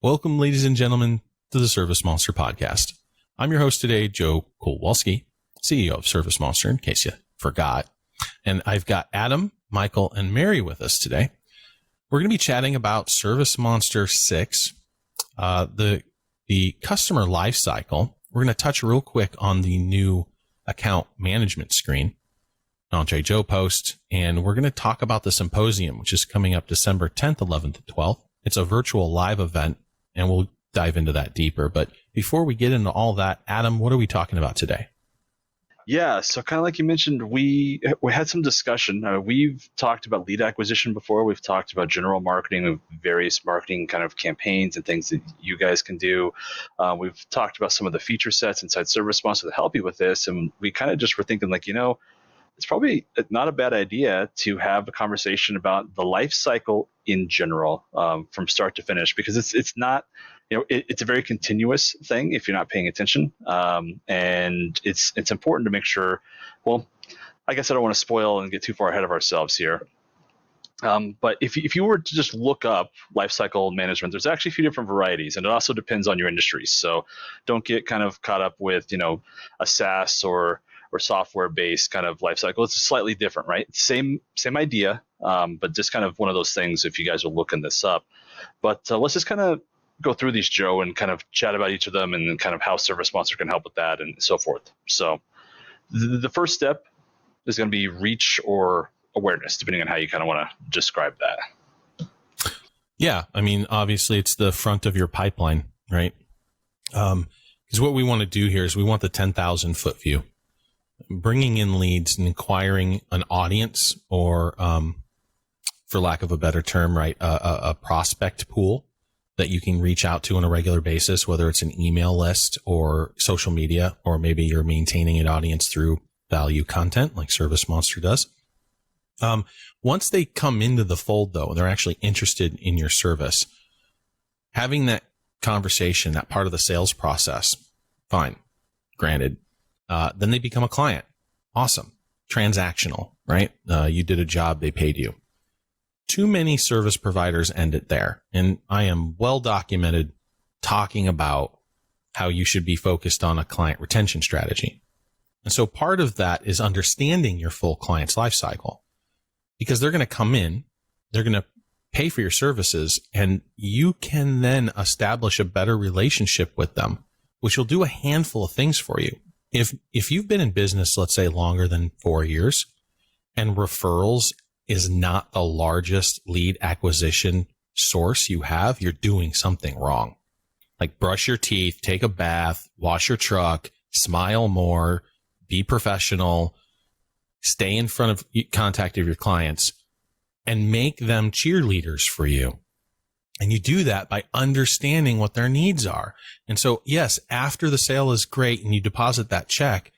Welcome, ladies and gentlemen, to the ServiceMonster podcast. I'm your host today, Joe Kowalski, CEO of ServiceMonster, in case you forgot. And I've got Adam, Michael, and Mary with us today. We're going to be chatting about ServiceMonster 6, the customer lifecycle. We're going to touch real quick on the new account management screen, entrejoe post, and we're going to talk about the Symposium, which is coming up December 10th, 11th, and 12th. It's a virtual live event, and we'll dive into that deeper. But before we get into all that, Adam, what are we talking about today? Yeah, so kind of like you mentioned, we had some discussion. We've talked about lead acquisition before. We've talked about general marketing of various marketing kind of campaigns and things that you guys can do. We've talked about some of the feature sets inside ServiceMonster to help you with this. And we kind of just were thinking like, it's probably not a bad idea to have a conversation about the life cycle in general from start to finish, because it's not, it's a very continuous thing if you're not paying attention. And it's important to make sure, well, I guess I don't want to spoil and get too far ahead of ourselves here. But if you were to just look up lifecycle management, there's actually a few different varieties, and it also depends on your industry. So don't get kind of caught up with, a SaaS or software-based kind of lifecycle. It's slightly different, right? Same idea, but just kind of one of those things if you guys are looking this up. But let's just kind of go through these, Joe, and kind of chat about each of them and kind of how ServiceMonster can help with that and so forth. So the first step is going to be reach or awareness, depending on how you kind of want to describe that. Yeah, I mean, obviously it's the front of your pipeline, right? Because what we want to do here is we want the 10,000 foot view. Bringing in leads and acquiring an audience, or for lack of a better term, right, a prospect pool that you can reach out to on a regular basis, whether it's an email list or social media, or maybe you're maintaining an audience through value content like ServiceMonster does. Once they come into the fold, though, and they're actually interested in your service, having that conversation, that part of the sales process, fine, granted. Then they become a client. Awesome. Transactional, right? You did a job, they paid you. Too many service providers end it there. And I am well documented talking about how you should be focused on a client retention strategy. And so part of that is understanding your full client's life cycle, because they're going to come in, they're going to pay for your services, and you can then establish a better relationship with them, which will do a handful of things for you. If you've been in business, let's say longer than 4 years, and referrals is not the largest lead acquisition source you have, you're doing something wrong. Like brush your teeth, take a bath, wash your truck, smile more, be professional, stay in front of contact of your clients, and make them cheerleaders for you. And you do that by understanding what their needs are. And so, yes, after the sale is great and you deposit that check,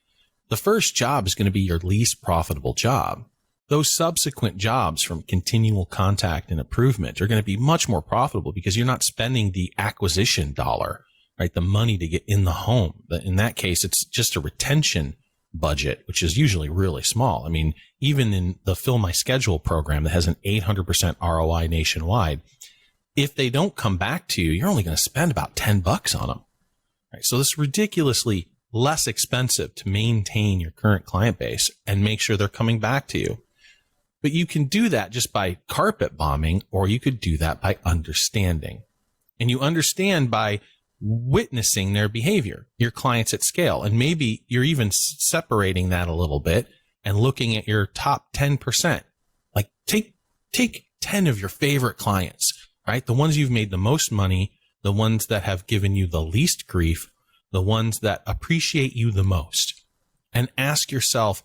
the first job is going to be your least profitable job. Those subsequent jobs from continual contact and improvement are going to be much more profitable because you're not spending the acquisition dollar, right? The money to get in the home. In that case, it's just a retention budget, which is usually really small. I mean, even in the Fill My Schedule program that has an 800% ROI nationwide, if they don't come back to you, you're only going to spend about $10 on them. Right? So this is ridiculously less expensive to maintain your current client base and make sure they're coming back to you. But you can do that just by carpet bombing, or you could do that by understanding. And you understand by witnessing their behavior, your clients at scale. And maybe you're even separating that a little bit and looking at your top 10%. Like take 10 of your favorite clients, right? The ones you've made the most money, the ones that have given you the least grief, the ones that appreciate you the most. And ask yourself,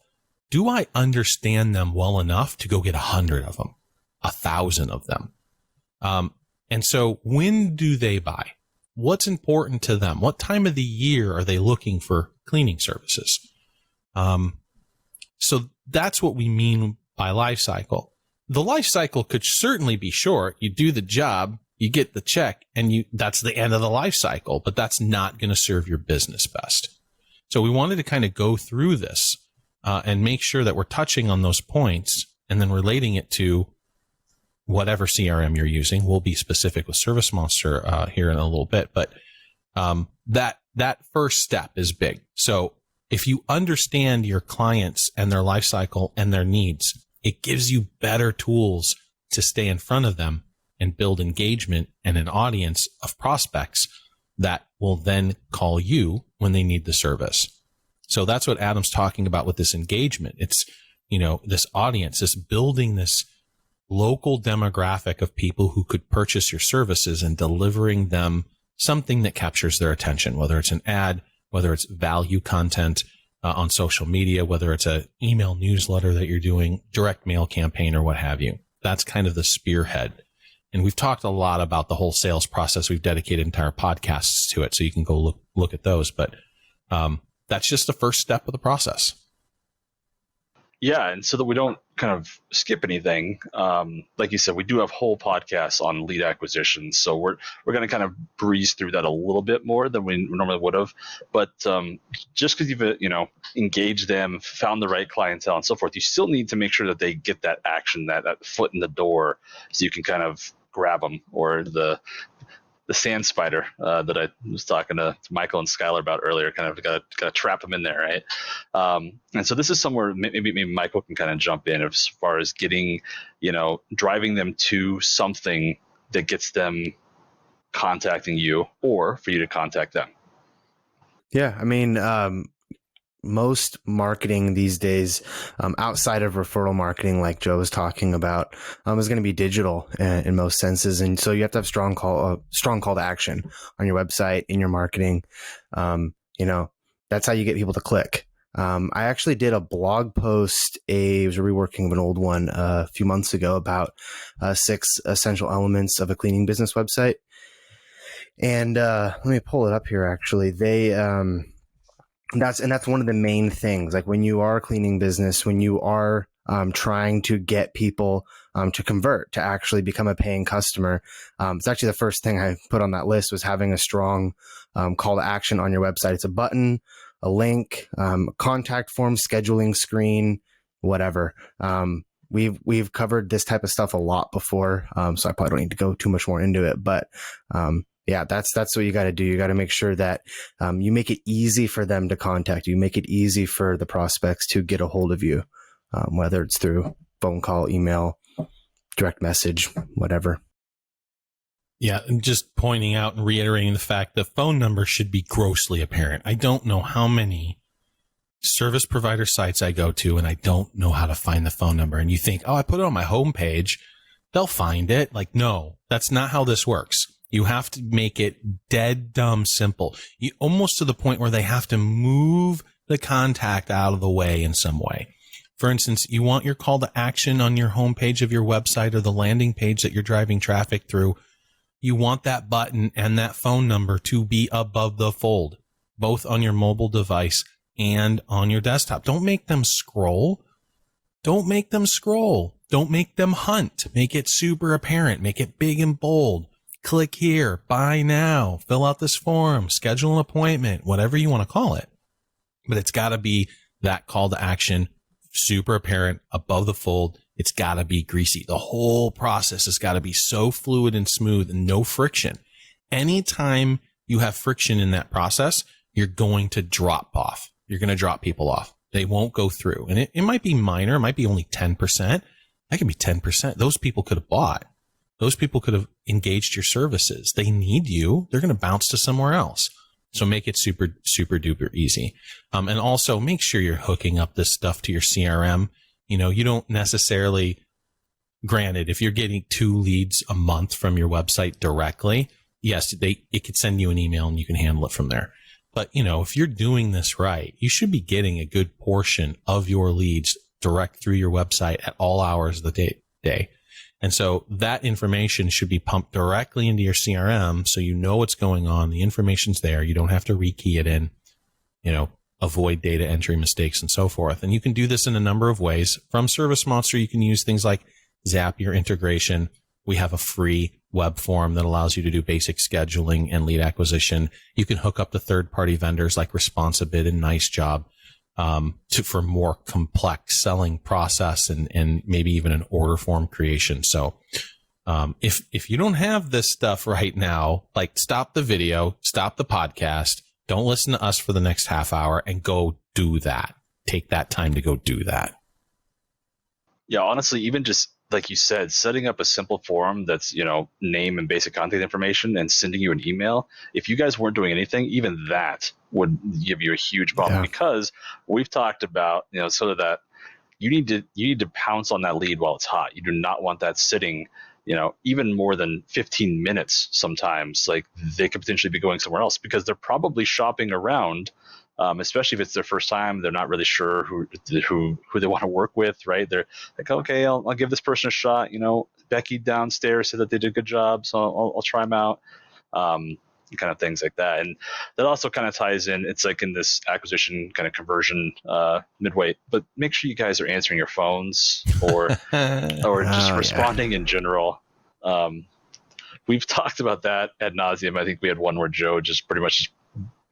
do I understand them well enough to go get 100 of them, 1,000 of them? And so when do they buy? What's important to them? What time of the year are they looking for cleaning services? So that's what we mean by life cycle. The life cycle could certainly be short. You do the job, you get the check, and that's the end of the life cycle, but that's not going to serve your business best. So we wanted to kind of go through this and make sure that we're touching on those points and then relating it to whatever CRM you're using. We'll be specific with ServiceMonster here in a little bit, but that first step is big. So if you understand your clients and their life cycle and their needs, it gives you better tools to stay in front of them and build engagement and an audience of prospects that will then call you when they need the service. So that's what Adam's talking about with this engagement. It's, this audience, this building this local demographic of people who could purchase your services and delivering them something that captures their attention, whether it's an ad, whether it's value content on social media, whether it's an email newsletter that you're doing, direct mail campaign, or what have you. That's kind of the spearhead. And we've talked a lot about the whole sales process. We've dedicated entire podcasts to it, so you can go look at those. But that's just the first step of the process. Yeah, and so that we don't kind of skip anything, like you said, we do have whole podcasts on lead acquisition, so we're going to kind of breeze through that a little bit more than we normally would have. But just because you've engaged them, found the right clientele, and so forth, you still need to make sure that they get that action, that foot in the door, so you can kind of grab them, or the sand spider that I was talking to Michael and Skylar about earlier, kind of got to trap them in there, right? And so this is somewhere maybe Michael can kind of jump in as far as getting, driving them to something that gets them contacting you, or for you to contact them. Yeah, I mean, most marketing these days, outside of referral marketing, like Joe was talking about, is going to be digital in most senses. And so you have to have strong call to action on your website, in your marketing. That's how you get people to click. I actually did a blog post, it was a reworking of an old one a few months ago, about 6 essential elements of a cleaning business website. And let me pull it up here. Actually, that's one of the main things. Like when you are a cleaning business, when you are trying to get people to convert, to actually become a paying customer, it's actually the first thing I put on that list was having a strong call to action on your website. It's a button, a link, a contact form, scheduling screen, whatever. We've covered this type of stuff a lot before, so I probably don't need to go too much more into it. But yeah, that's what you got to do. You got to make sure that you make it easy for them to contact you. Make it easy for the prospects to get a hold of you, whether it's through phone call, email, direct message, whatever. Yeah, and just pointing out and reiterating the fact the phone number should be grossly apparent. I don't know how many service provider sites I go to and I don't know how to find the phone number. And you think, oh, I put it on my homepage, they'll find it. Like, no, that's not how this works. You have to make it dead dumb simple. You almost to the point where they have to move the contact out of the way in some way. For instance, you want your call to action on your homepage of your website or the landing page that you're driving traffic through. You want that button and that phone number to be above the fold, both on your mobile device and on your desktop. Don't make them scroll. Don't make them scroll. Don't make them hunt. Make it super apparent. Make it big and bold. Click here, buy now, fill out this form, schedule an appointment, whatever you want to call it. But it's got to be that call to action, super apparent, above the fold. It's got to be greasy. The whole process has got to be so fluid and smooth and no friction. Anytime you have friction in that process, you're going to drop off. You're going to drop people off. They won't go through. And it might be minor. It might be only 10%. That could be 10%. Those people could have bought. Those people could have engaged your services. They need you. They're going to bounce to somewhere else. So make it super, super duper easy. And also make sure you're hooking up this stuff to your CRM. You don't necessarily, granted, if you're getting 2 leads a month from your website directly, yes, it could send you an email and you can handle it from there. But, if you're doing this right, you should be getting a good portion of your leads direct through your website at all hours of the day. And so that information should be pumped directly into your CRM so you know what's going on. The information's there. You don't have to rekey it in, avoid data entry mistakes and so forth. And you can do this in a number of ways. From ServiceMonster, you can use things like Zapier integration. We have a free web form that allows you to do basic scheduling and lead acquisition. You can hook up to third-party vendors like Responsibid and NiceJob for more complex selling process and maybe even an order form creation. So If you don't have this stuff right now, like stop the video, stop the podcast, don't listen to us for the next half hour and go do that. Take that time to go do that. Yeah, honestly, even just like you said, setting up a simple form that's, name and basic contact information and sending you an email. If you guys weren't doing anything, even that would give you a huge bump, because we've talked about, sort of that you need to pounce on that lead while it's hot. You do not want that sitting, even more than 15 minutes sometimes. Like, they could potentially be going somewhere else because they're probably shopping around. Especially if it's their first time, they're not really sure who they want to work with, right? They're like, okay, I'll give this person a shot. Becky downstairs said that they did a good job, so I'll try them out. Kind of things like that, and that also kind of ties in. It's like in this acquisition kind of conversion midway, but make sure you guys are answering your phones or just responding in general. We've talked about that ad nauseum. I think we had one where Joe just pretty much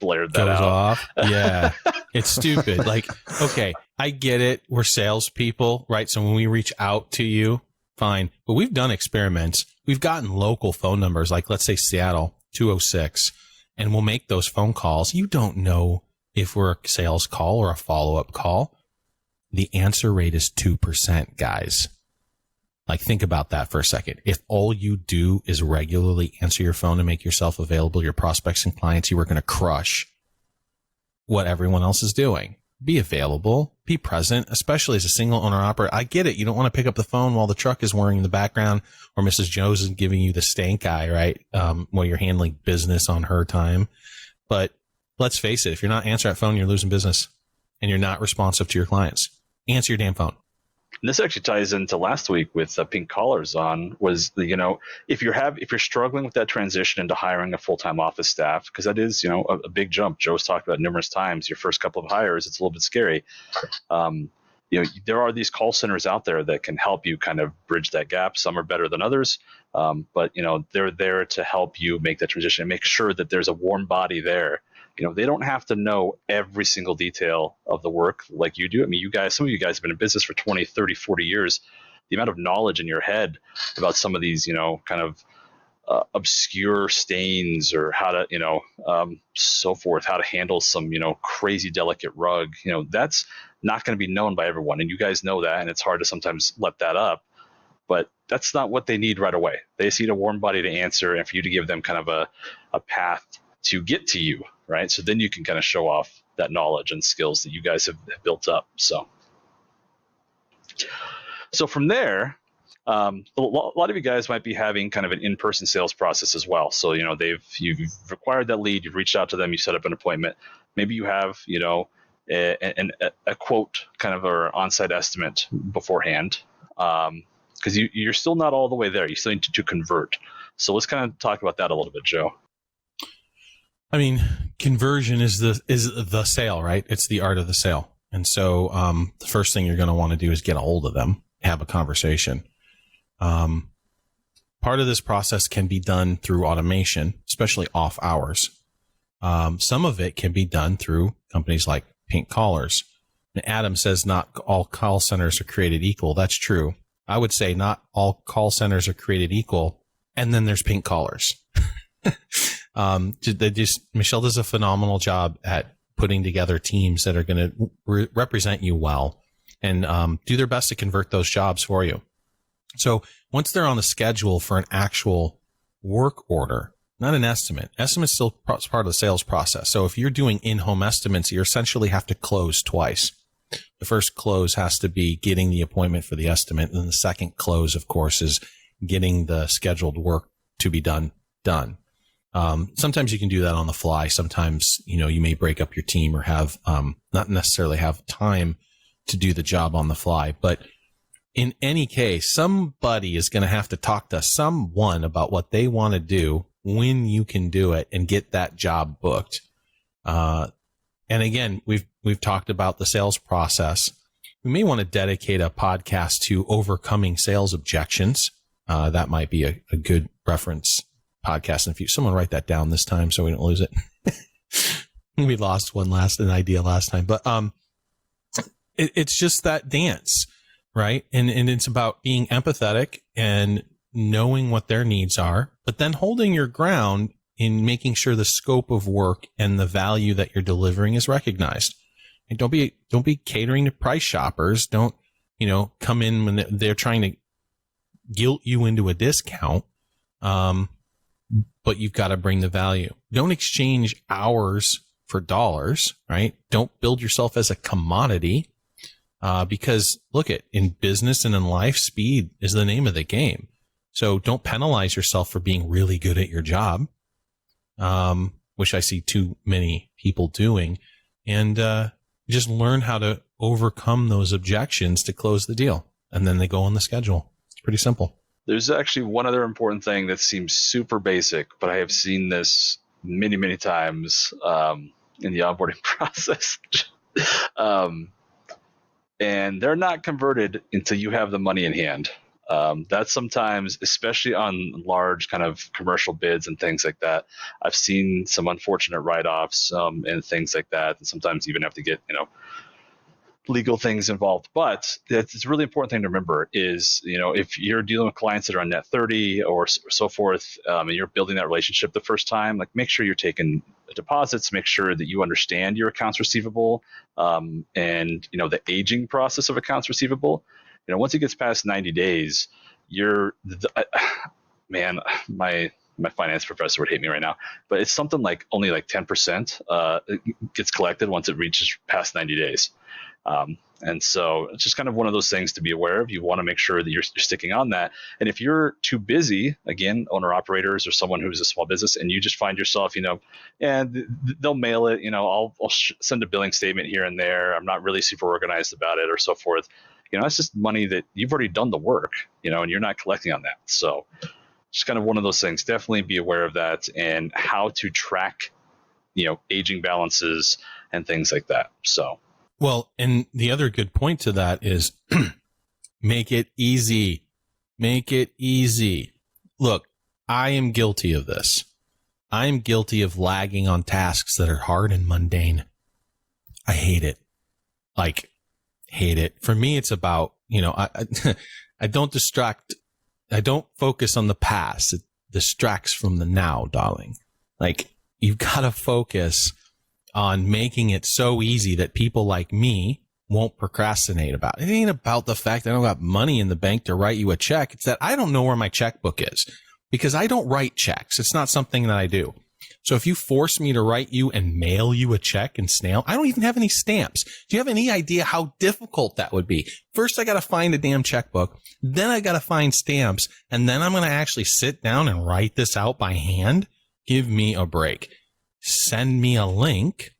blared that goes out. Off. Yeah. It's stupid. Like, okay, I get it. We're salespeople, right? So when we reach out to you, fine. But we've done experiments. We've gotten local phone numbers, like let's say Seattle 206, and we'll make those phone calls. You don't know if we're a sales call or a follow-up call. The answer rate is 2%, guys. Like, think about that for a second. If all you do is regularly answer your phone and make yourself available to your prospects and clients, you are going to crush what everyone else is doing. Be available, be present, especially as a single owner operator. I get it. You don't want to pick up the phone while the truck is whirring in the background or Mrs. Joe's is giving you the stank eye, right? While you're handling business on her time. But let's face it, if you're not answering that phone, you're losing business and you're not responsive to your clients. Answer your damn phone. And this actually ties into last week with Pink Collars on, was if you're struggling with that transition into hiring a full-time office staff, because that is a big jump. Joe's talked about numerous times. Your first couple of hires, it's a little bit scary. There are these call centers out there that can help you kind of bridge that gap. Some are better than others, but they're there to help you make that transition and make sure that there's a warm body there. They don't have to know every single detail of the work like you do. I mean, some of you guys have been in business for 20, 30, 40 years. The amount of knowledge in your head about some of these, kind of obscure stains or how to, so forth, how to handle some, crazy delicate rug, that's not going to be known by everyone. And you guys know that, and it's hard to sometimes let that up. But that's not what they need right away. They just need a warm body to answer and for you to give them kind of a path to get to you, right? So then you can kind of show off that knowledge and skills that you guys have built up. So from there, a lot of you guys might be having kind of an in-person sales process as well. So, you've acquired that lead, you've reached out to them, you set up an appointment. Maybe you have, a quote kind of or on-site estimate beforehand, because you're still not all the way there. You still need to convert. So let's kind of talk about that a little bit, Joe. I mean, conversion is the sale, right? It's the art of the sale. And so the first thing you're going to want to do is get a hold of them, have a conversation. Part of this process can be done through automation, especially off hours. Some of it can be done through companies like Pink Collars. And Adam says not all call centers are created equal. That's true. I would say not all call centers are created equal. And then there's Pink Collars. Michelle does a phenomenal job at putting together teams that are going to represent you well and do their best to convert those jobs for you. So once they're on the schedule for an actual work order, not an estimate. Estimate's still part of the sales process. So if you're doing in-home estimates, you essentially have to close twice. The first close has to be getting the appointment for the estimate. And then the second close, of course, is getting the scheduled work to be done. Sometimes you can do that on the fly. Sometimes, you may break up your team or have, not necessarily have time to do the job on the fly. But in any case, somebody is going to have to talk to someone about what they want to do, when you can do it, and get that job booked. And again, we've talked about the sales process. We may want to dedicate a podcast to overcoming sales objections. That might be a good reference podcast. And if someone write that down this time so we don't lose it. We lost an idea last time, but it's just that dance, right? And it's about being empathetic and knowing what their needs are, but then holding your ground in making sure the scope of work and the value that you're delivering is recognized. And don't be catering to price shoppers. Don't, come in when they're trying to guilt you into a discount. But you've got to bring the value. Don't exchange hours for dollars, right? Don't build yourself as a commodity. Because look in business and in life, speed is the name of the game. So don't penalize yourself for being really good at your job. Which I see too many people doing, and just learn how to overcome those objections to close the deal. And then they go on the schedule. It's pretty simple. There's actually one other important thing that seems super basic, but I have seen this many, many times in the onboarding process. And they're not converted until you have the money in hand. That's sometimes, especially on large kind of commercial bids and things like that, I've seen some unfortunate write-offs and things like that, and sometimes even have to get legal things involved. But it's a really important thing to remember is, if you're dealing with clients that are on net 30 or so forth, and you're building that relationship the first time, like make sure you're taking deposits, make sure that you understand your accounts receivable, and the aging process of accounts receivable. Once it gets past 90 days, my finance professor would hate me right now, but it's something like only like 10% gets collected once it reaches past 90 days. And so it's just kind of one of those things to be aware of. You want to make sure that you're sticking on that. And if you're too busy, again, owner operators or someone who's a small business, and you just find yourself, and they'll mail it, I'll send a billing statement here and there. I'm not really super organized about it or so forth. It's just money that you've already done the work, and you're not collecting on that. So just kind of one of those things. Definitely be aware of that and how to track, aging balances and things like that. So. Well, and the other good point to that is make it easy. Make it easy. Look, I am guilty of this. I am guilty of lagging on tasks that are hard and mundane. I hate it. Hate it. For me, it's about, I don't focus on the past. It distracts from the now, darling. You've got to focus on making it so easy that people like me won't procrastinate about it. It ain't about the fact that I don't got money in the bank to write you a check. It's that I don't know where my checkbook is because I don't write checks. It's not something that I do. So if you force me to write you and mail you a check and snail, I don't even have any stamps. Do you have any idea how difficult that would be? First, I got to find a damn checkbook. Then I got to find stamps. And then I'm going to actually sit down and write this out by hand. Give me a break. Send me a link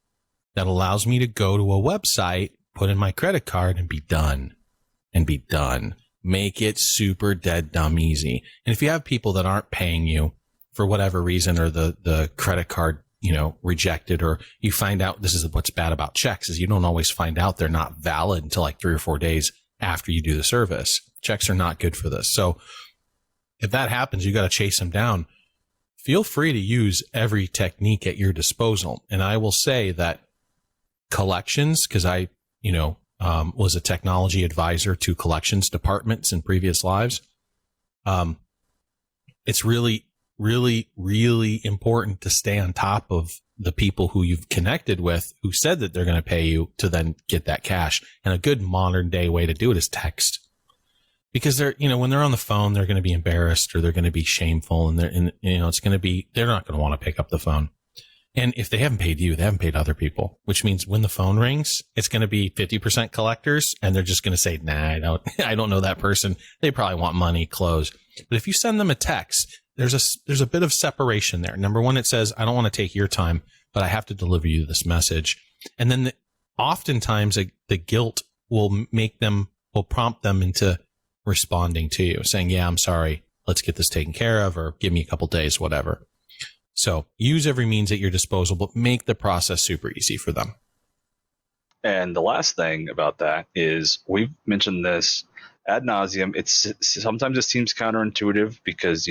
that allows me to go to a website, put in my credit card, and be done. Make it super dead dumb easy. And if you have people that aren't paying you for whatever reason, or the credit card, rejected, or you find out, this is what's bad about checks, is you don't always find out they're not valid until like 3 or 4 days after you do the service. Checks are not good for this. So if that happens, you got to chase them down. Feel free to use every technique at your disposal. And I will say that collections, because I, was a technology advisor to collections departments in previous lives. It's really, really, really important to stay on top of the people who you've connected with who said that they're going to pay you to then get that cash. And a good modern day way to do it is text. Because they're, when they're on the phone, they're going to be embarrassed or they're going to be shameful, and they're not going to want to pick up the phone. And if they haven't paid you, they haven't paid other people, which means when the phone rings, it's going to be 50% collectors, and they're just going to say, nah, I don't know that person. They probably want money, close. But if you send them a text, there's a bit of separation there. Number one, it says, I don't want to take your time, but I have to deliver you this message. And then oftentimes the guilt will prompt them into responding to you, saying, yeah, I'm sorry, let's get this taken care of, or give me a couple days, whatever. So use every means at your disposal, but make the process super easy for them. And the last thing about that is, we've mentioned this ad nauseum. Sometimes it seems counterintuitive because,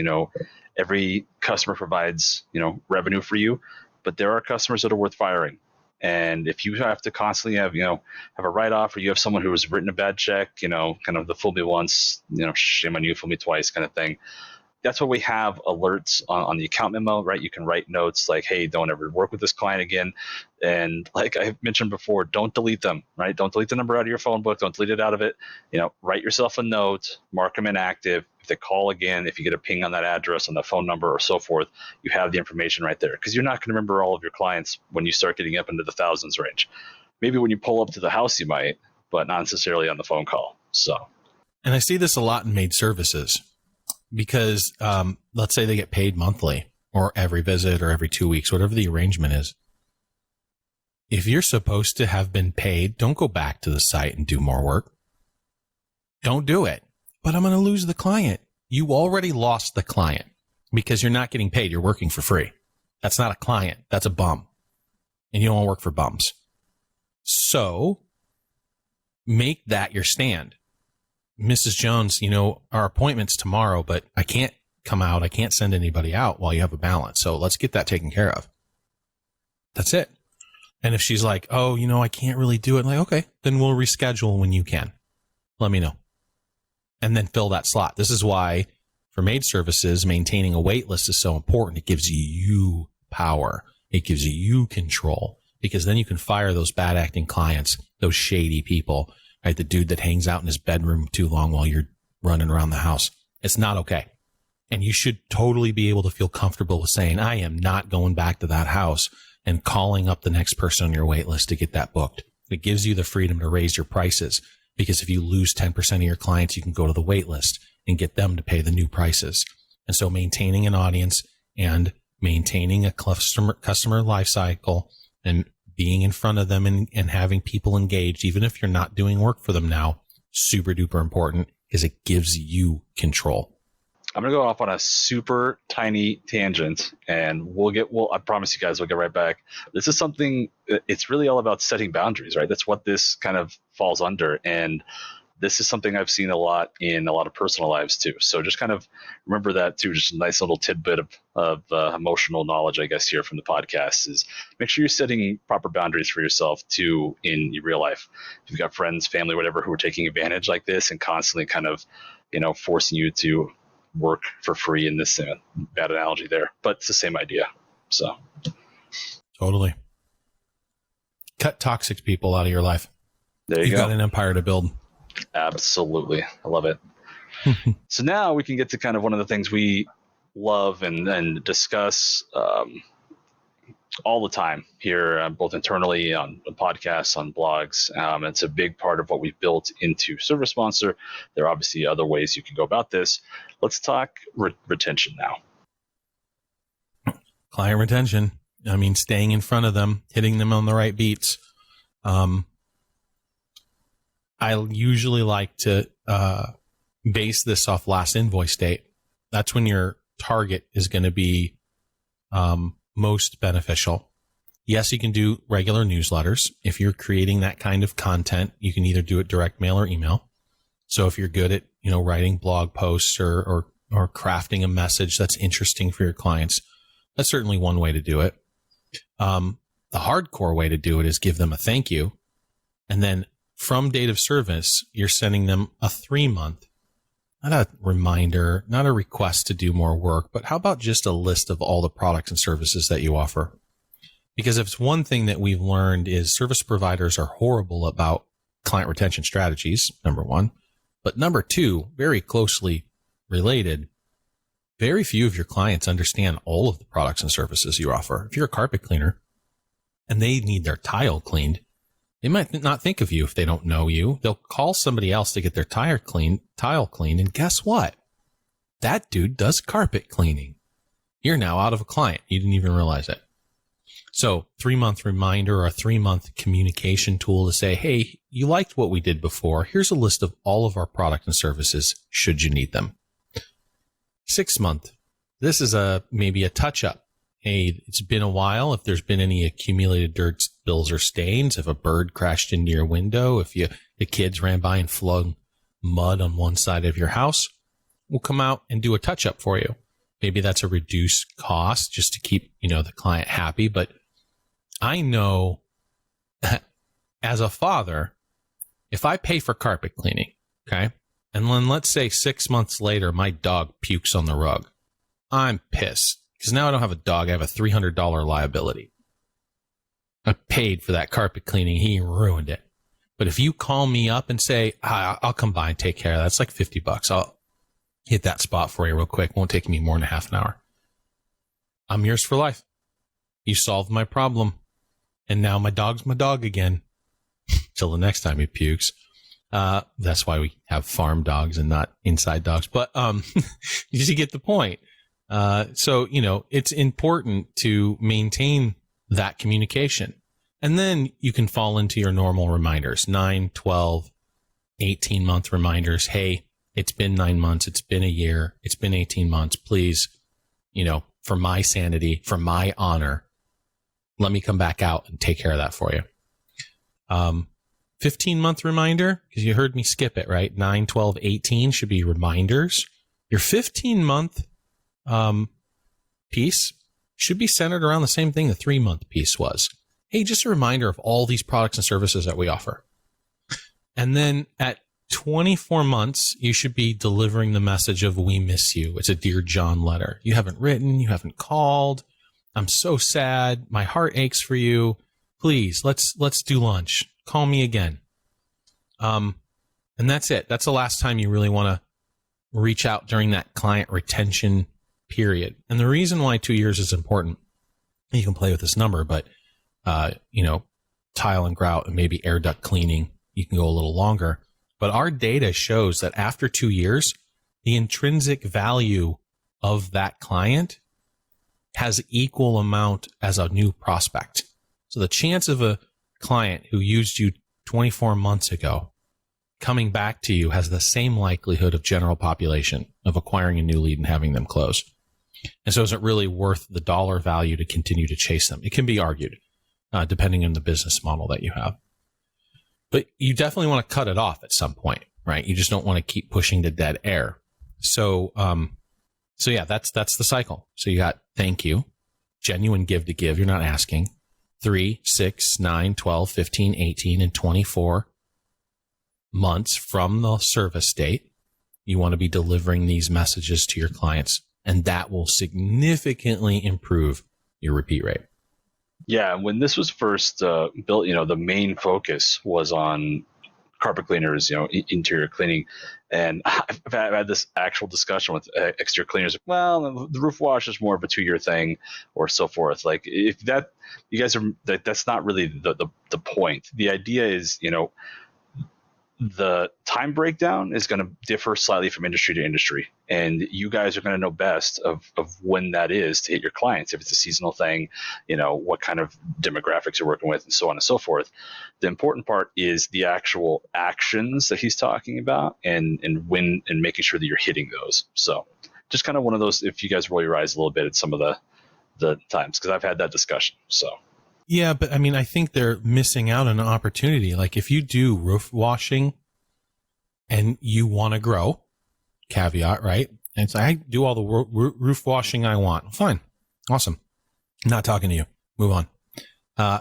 every customer provides, revenue for you, but there are customers that are worth firing. And if you have to constantly have a write-off, or you have someone who has written a bad check, kind of the fool me once, shame on you, fool me twice kind of thing. that's why we have alerts on the account memo, right? You can write notes like, hey, don't ever work with this client again. And like I mentioned before, don't delete them, right? Don't delete the number out of your phone book. Don't delete it out of it. Write yourself a note, mark them inactive. If they call again, if you get a ping on that address, on the phone number or so forth, you have the information right there, because you're not going to remember all of your clients when you start getting up into the thousands range. Maybe when you pull up to the house, you might, but not necessarily on the phone call. So, and I see this a lot in maid services. Because let's say they get paid monthly or every visit or every 2 weeks, whatever the arrangement is. If you're supposed to have been paid, don't go back to the site and do more work. Don't do it. But I'm going to lose the client. You already lost the client because you're not getting paid. You're working for free. That's not a client. That's a bum. And you don't want to work for bums. So make that your stand. Mrs. Jones, our appointment's tomorrow, but I can't come out. I can't send anybody out while you have a balance. So let's get that taken care of. That's it. And if she's like, oh, I can't really do it. I'm like, okay, then we'll reschedule when you can. Let me know. And then fill that slot. This is why for maid services, maintaining a wait list is so important. It gives you power. It gives you control, because then you can fire those bad acting clients, those shady people. Right, the dude that hangs out in his bedroom too long while you're running around the house. It's not okay. And you should totally be able to feel comfortable with saying, I am not going back to that house and calling up the next person on your wait list to get that booked. It gives you the freedom to raise your prices, because if you lose 10% of your clients, you can go to the wait list and get them to pay the new prices. And so maintaining an audience and maintaining a customer life cycle and being in front of them and having people engaged, even if you're not doing work for them now, super duper important, because it gives you control. I'm going to go off on a super tiny tangent, and I promise you guys, we'll get right back. This is something, it's really all about setting boundaries, right? That's what this kind of falls under. And this is something I've seen a lot in a lot of personal lives too. So just kind of remember that too. Just a nice little tidbit of emotional knowledge, I guess, here from the podcast is make sure you're setting proper boundaries for yourself too in your real life. If you've got friends, family, whatever, who are taking advantage like this and constantly kind of, forcing you to work for free in this bad analogy there, but it's the same idea. So totally cut toxic people out of your life. There you You've go. got an empire to build. Absolutely. I love it. So now we can get to kind of one of the things we love and discuss all the time here, both internally on podcasts, on blogs. It's a big part of what we've built into ServiceMonster. There are obviously other ways you can go about this. Let's talk retention now. Client retention. I mean, staying in front of them, hitting them on the right beats. I usually like to base this off last invoice date. That's when your target is going to be most beneficial. Yes, you can do regular newsletters. If you're creating that kind of content, you can either do it direct mail or email. So if you're good at, writing blog posts or crafting a message that's interesting for your clients, that's certainly one way to do it. The hardcore way to do it is give them a thank you. And then from date of service, you're sending them a 3-month, not a reminder, not a request to do more work, but how about just a list of all the products and services that you offer? Because if it's one thing that we've learned is service providers are horrible about client retention strategies, number one. But number two, very closely related, very few of your clients understand all of the products and services you offer. If you're a carpet cleaner and they need their tile cleaned, they might not think of you if they don't know you. They'll call somebody else to get their tile cleaned. And guess what? That dude does carpet cleaning. You're now out of a client. You didn't even realize it. So 3-month reminder or a 3-month communication tool to say, hey, you liked what we did before. Here's a list of all of our products and services should you need them. 6-month. This is maybe a touch up. Hey, it's been a while. If there's been any accumulated dirt spills or stains, if a bird crashed into your window, if the kids ran by and flung mud on one side of your house, we'll come out and do a touch up for you. Maybe that's a reduced cost just to keep, the client happy. But I know as a father, if I pay for carpet cleaning, okay, and then let's say 6 months later, my dog pukes on the rug, I'm pissed because now I don't have a dog. I have a $300 liability. I paid for that carpet cleaning. He ruined it. But if you call me up and say, I'll come by and take care of that, it's like $50. I'll hit that spot for you real quick. Won't take me more than a half an hour. I'm yours for life. You solved my problem. And now my dog's my dog again. Till the next time he pukes. That's why we have farm dogs and not inside dogs. But you get the point. So, it's important to maintain that communication. And then you can fall into your normal reminders, 9, 12, 18-month reminders. Hey, it's been 9 months. It's been a year. It's been 18 months. Please, for my sanity, for my honor, let me come back out and take care of that for you. 15-month reminder, because you heard me skip it, right? 9, 12, 18 should be reminders. Your 15-month piece should be centered around the same thing the 3-month piece was. Hey, just a reminder of all these products and services that we offer. And then at 24 months, you should be delivering the message of we miss you. It's a Dear John letter. You haven't written, you haven't called. I'm so sad. My heart aches for you. Please, let's do lunch. Call me again. And that's it. That's the last time you really want to reach out during that client retention period. And the reason why 2 years is important, you can play with this number, but tile and grout and maybe air duct cleaning, you can go a little longer. But our data shows that after 2 years, the intrinsic value of that client has equal amount as a new prospect. So the chance of a client who used you 24 months ago coming back to you has the same likelihood of general population of acquiring a new lead and having them close. And so is it really worth the dollar value to continue to chase them? It can be argued, depending on the business model that you have. But you definitely want to cut it off at some point, right? You just don't want to keep pushing to dead air. So yeah, that's the cycle. So you got thank you, genuine give to give. You're not asking. 3, 6, 9, 12, 15, 18, and 24 months from the service date. You want to be delivering these messages to your clients, and that will significantly improve your repeat rate. Yeah, when this was first built, the main focus was on carpet cleaners, interior cleaning. And I've had this actual discussion with exterior cleaners. Well, the roof wash is more of a 2-year thing or so forth. Like if that, you guys are, that's not really the point. The idea is, the time breakdown is going to differ slightly from industry to industry. And you guys are going to know best of when that is to hit your clients. If it's a seasonal thing, what kind of demographics you're working with and so on and so forth. The important part is the actual actions that he's talking about and making sure that you're hitting those. So just kind of one of those, if you guys roll your eyes a little bit at some of the times, because I've had that discussion. So. Yeah, but I think they're missing out on an opportunity. Like if you do roof washing and you want to grow, caveat, right? And it's like, I do all the roof washing I want. Fine. Awesome. I'm not talking to you. Move on.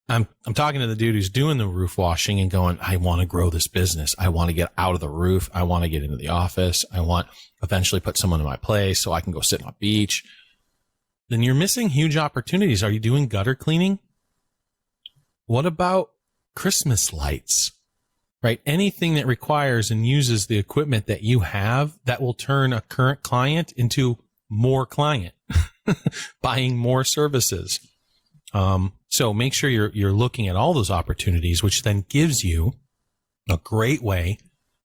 I'm talking to the dude who's doing the roof washing and going, I want to grow this business. I want to get out of the roof. I want to get into the office. I want eventually put someone in my place so I can go sit on a beach. Then you're missing huge opportunities. Are you doing gutter cleaning? What about Christmas lights, right? Anything that requires and uses the equipment that you have that will turn a current client into more client, buying more services. So make sure you're looking at all those opportunities, which then gives you a great way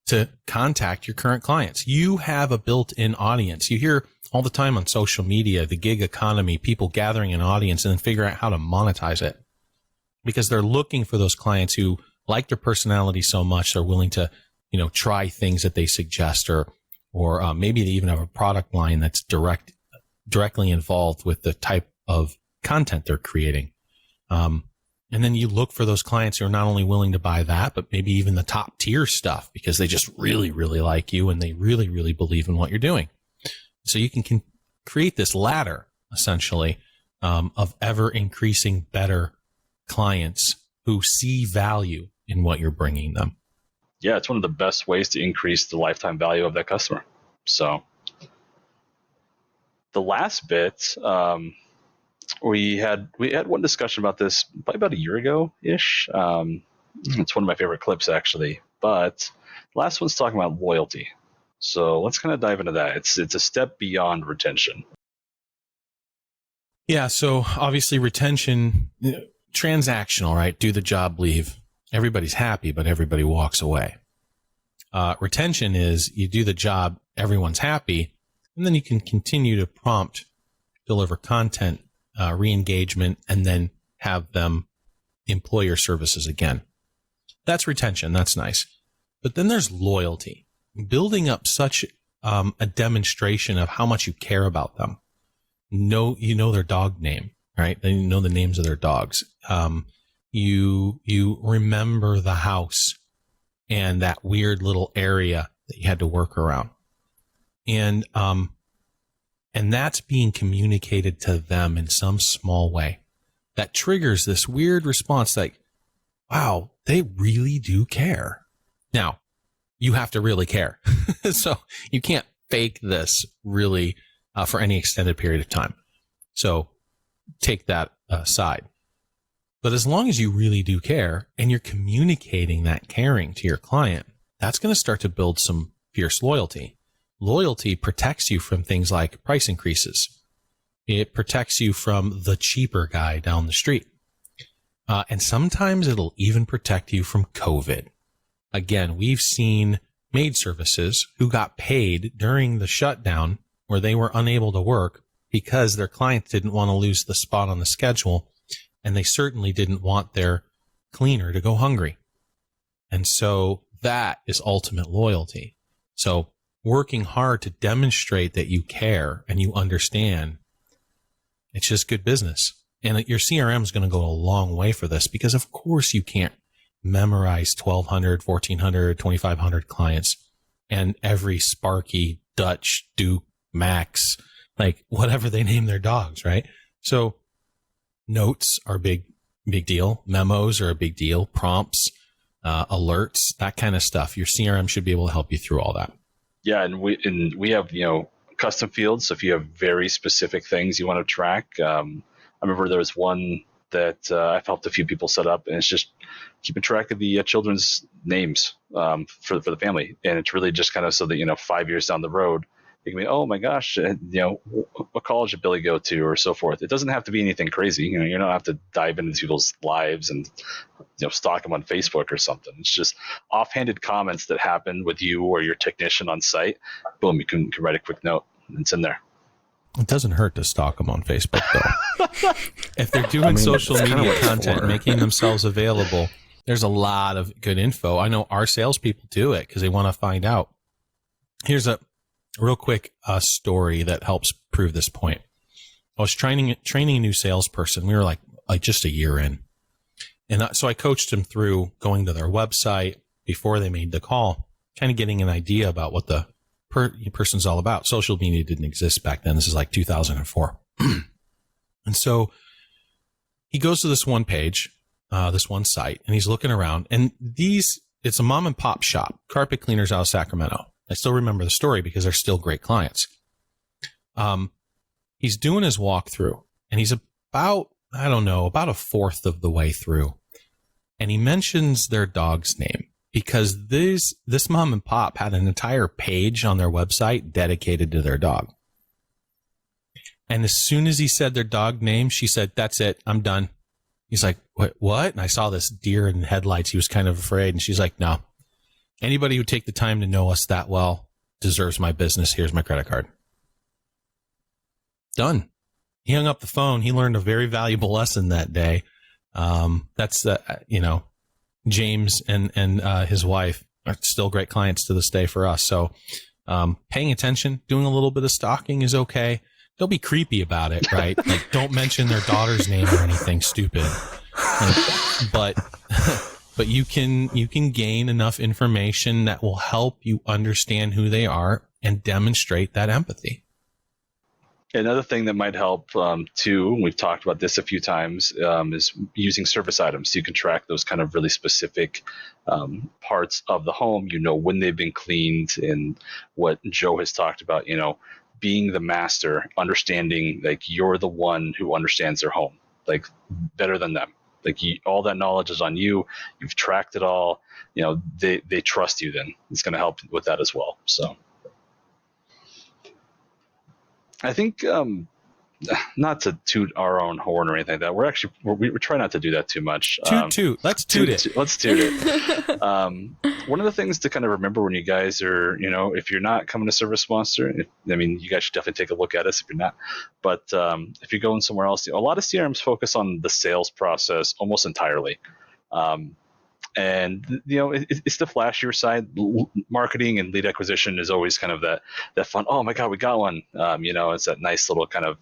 to contact your current clients. You have a built-in audience. You hear all the time on social media, the gig economy, people gathering an audience and then figure out how to monetize it because they're looking for those clients who like their personality so much they're willing to, try things that they suggest or maybe they even have a product line that's directly involved with the type of content they're creating. And then you look for those clients who are not only willing to buy that, but maybe even the top tier stuff because they just really, really like you and they really, really believe in what you're doing. So you can create this ladder, essentially, of ever increasing better clients who see value in what you're bringing them. Yeah, it's one of the best ways to increase the lifetime value of that customer. So, The last bit, we had one discussion about this probably about a year ago ish. It's one of my favorite clips actually, but the last one's talking about loyalty. So let's kind of dive into that. It's a step beyond retention. Yeah. So obviously retention, transactional, right? Do the job, leave. Everybody's happy, but everybody walks away. Retention is you do the job, everyone's happy, and then you can continue to prompt, deliver content, re-engagement, and then have them employ your services again. That's retention. That's nice. But then there's loyalty, building up such a demonstration of how much you care about them. You know their dog name, right? They know the names of their dogs. You remember the house and that weird little area that you had to work around. And that's being communicated to them in some small way that triggers this weird response like, wow, they really do care. Now, you have to really care. So you can't fake this really for any extended period of time. So take that aside. But as long as you really do care and you're communicating that caring to your client, that's going to start to build some fierce loyalty. Loyalty protects you from things like price increases. It protects you from the cheaper guy down the street. And sometimes it'll even protect you from COVID. Again, we've seen maid services who got paid during the shutdown where they were unable to work because their clients didn't want to lose the spot on the schedule. And they certainly didn't want their cleaner to go hungry. And so that is ultimate loyalty. So working hard to demonstrate that you care and you understand, it's just good business. And your CRM is going to go a long way for this because of course you can't memorize 1,200, 1,400, 2,500 clients and every Sparky, Dutch, Duke, Max, like whatever they name their dogs, right? So notes are big deal. Memos are a big deal. Prompts, alerts, that kind of stuff. Your CRM should be able to help you through all that. Yeah, and we have custom fields. So if you have very specific things you want to track, I remember there was one that I've helped a few people set up, and it's just keeping track of the children's names for the family, and it's really just kind of so that 5 years down the road, you can be, oh my gosh, what college did Billy go to, or so forth. It doesn't have to be anything crazy. You don't have to dive into people's lives and stalk them on Facebook or something. It's just offhanded comments that happen with you or your technician on site. Boom, you can write a quick note, and it's in there. It doesn't hurt to stalk them on Facebook, though. If they're doing social media content, making themselves available, there's a lot of good info. I know our salespeople do it because they want to find out. Here's a real quick story that helps prove this point. I was training a new salesperson. We were like just a year in. And so I coached him through going to their website before they made the call, kind of getting an idea about what the person's all about. Social media didn't exist back then. This is like 2004. And so he goes to this one page, this one site, and he's looking around. And it's a mom and pop shop, carpet cleaners out of Sacramento. I still remember the story because they're still great clients. He's doing his walkthrough, and he's about a fourth of the way through. And he mentions their dog's name because this mom and pop had an entire page on their website dedicated to their dog. And as soon as he said their dog name, she said, "That's it. I'm done." He's like, "What?" And I saw this deer in headlights. He was kind of afraid. And she's like, "No. Anybody who take the time to know us that well deserves my business. Here's my credit card." Done. He hung up the phone. He learned a very valuable lesson that day. That's James and his wife are still great clients to this day for us. So paying attention, doing a little bit of stalking is okay. Don't be creepy about it, right? Like, don't mention their daughter's name or anything stupid. But you can gain enough information that will help you understand who they are and demonstrate that empathy. Another thing that might help too, we've talked about this a few times, is using service items. So you can track those kind of really specific parts of the home, when they've been cleaned, and what Joe has talked about, being the master, understanding like you're the one who understands their home like better than them. Like all that knowledge is on you. You've tracked it all. They trust you. Then it's going to help with that as well. So I think not to toot our own horn or anything like that. We're trying not to do that too much. Toot. Let's toot it. Let's toot it. One of the things to kind of remember when you guys are, if you're not coming to ServiceMonster, you guys should definitely take a look at us if you're not. But if you're going somewhere else, a lot of CRMs focus on the sales process almost entirely. And it's the flashier side. Marketing and lead acquisition is always kind of that fun. Oh my God, we got one. It's that nice little kind of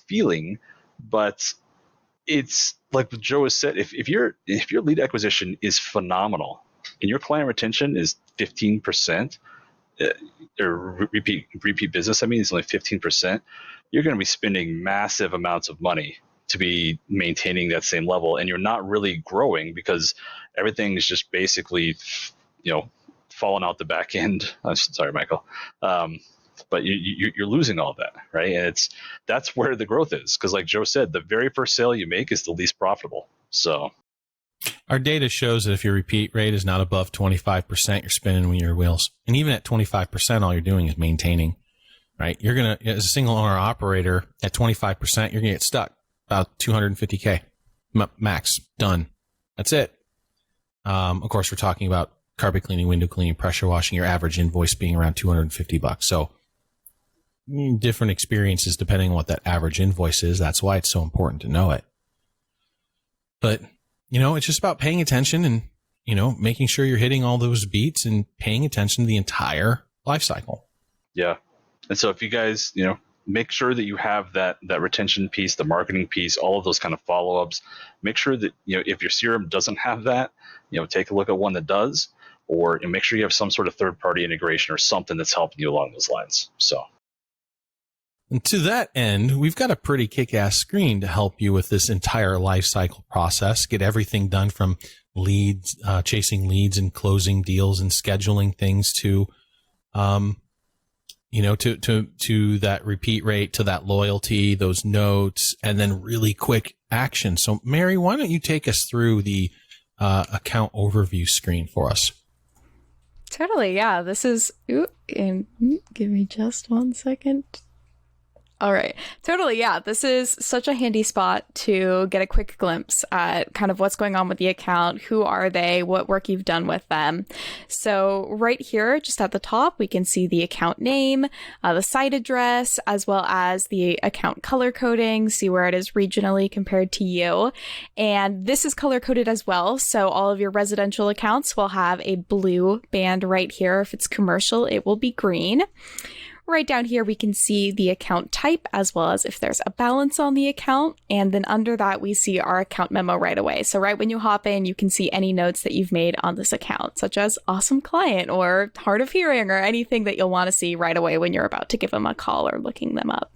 feeling, but it's like Joe has said. If your lead acquisition is phenomenal and your client retention is 15%, or repeat business, is only 15%, you're going to be spending massive amounts of money to be maintaining that same level, and you're not really growing because everything is just basically, falling out the back end. Sorry, Michael. But you're losing all that, right? And that's where the growth is, because like Joe said, the very first sale you make is the least profitable. So our data shows that if your repeat rate is not above 25%, you're spinning with your wheels. And even at 25%, all you're doing is maintaining, right? You're going to, as a single owner operator, at 25%, you're going to get stuck about $250K max. Done. That's it. Of course, we're talking about carpet cleaning, window cleaning, pressure washing, your average invoice being around $250. So different experiences depending on what that average invoice is. That's why it's so important to know it. But, it's just about paying attention and, making sure you're hitting all those beats and paying attention to the entire life cycle. Yeah. And so if you guys, make sure that you have that retention piece, the marketing piece, all of those kind of follow-ups. Make sure that, if your CRM doesn't have that, take a look at one that does, or make sure you have some sort of third-party integration or something that's helping you along those lines. So. And to that end, we've got a pretty kick-ass screen to help you with this entire life cycle process, get everything done from leads, chasing leads and closing deals and scheduling things to, to that repeat rate, to that loyalty, those notes, and then really quick action. So Mary, why don't you take us through the account overview screen for us? Totally. Yeah. This is, give me just 1 second. All right. Totally. Yeah. This is such a handy spot to get a quick glimpse at kind of what's going on with the account. Who are they? What work you've done with them? So right here, just at the top, we can see the account name, the site address, as well as the account color coding, see where it is regionally compared to you. And this is color coded as well. So all of your residential accounts will have a blue band right here. If it's commercial, it will be green. Right down here, we can see the account type as well as if there's a balance on the account. And then under that, we see our account memo right away. So right when you hop in, you can see any notes that you've made on this account, such as awesome client or hard of hearing or anything that you'll want to see right away when you're about to give them a call or looking them up.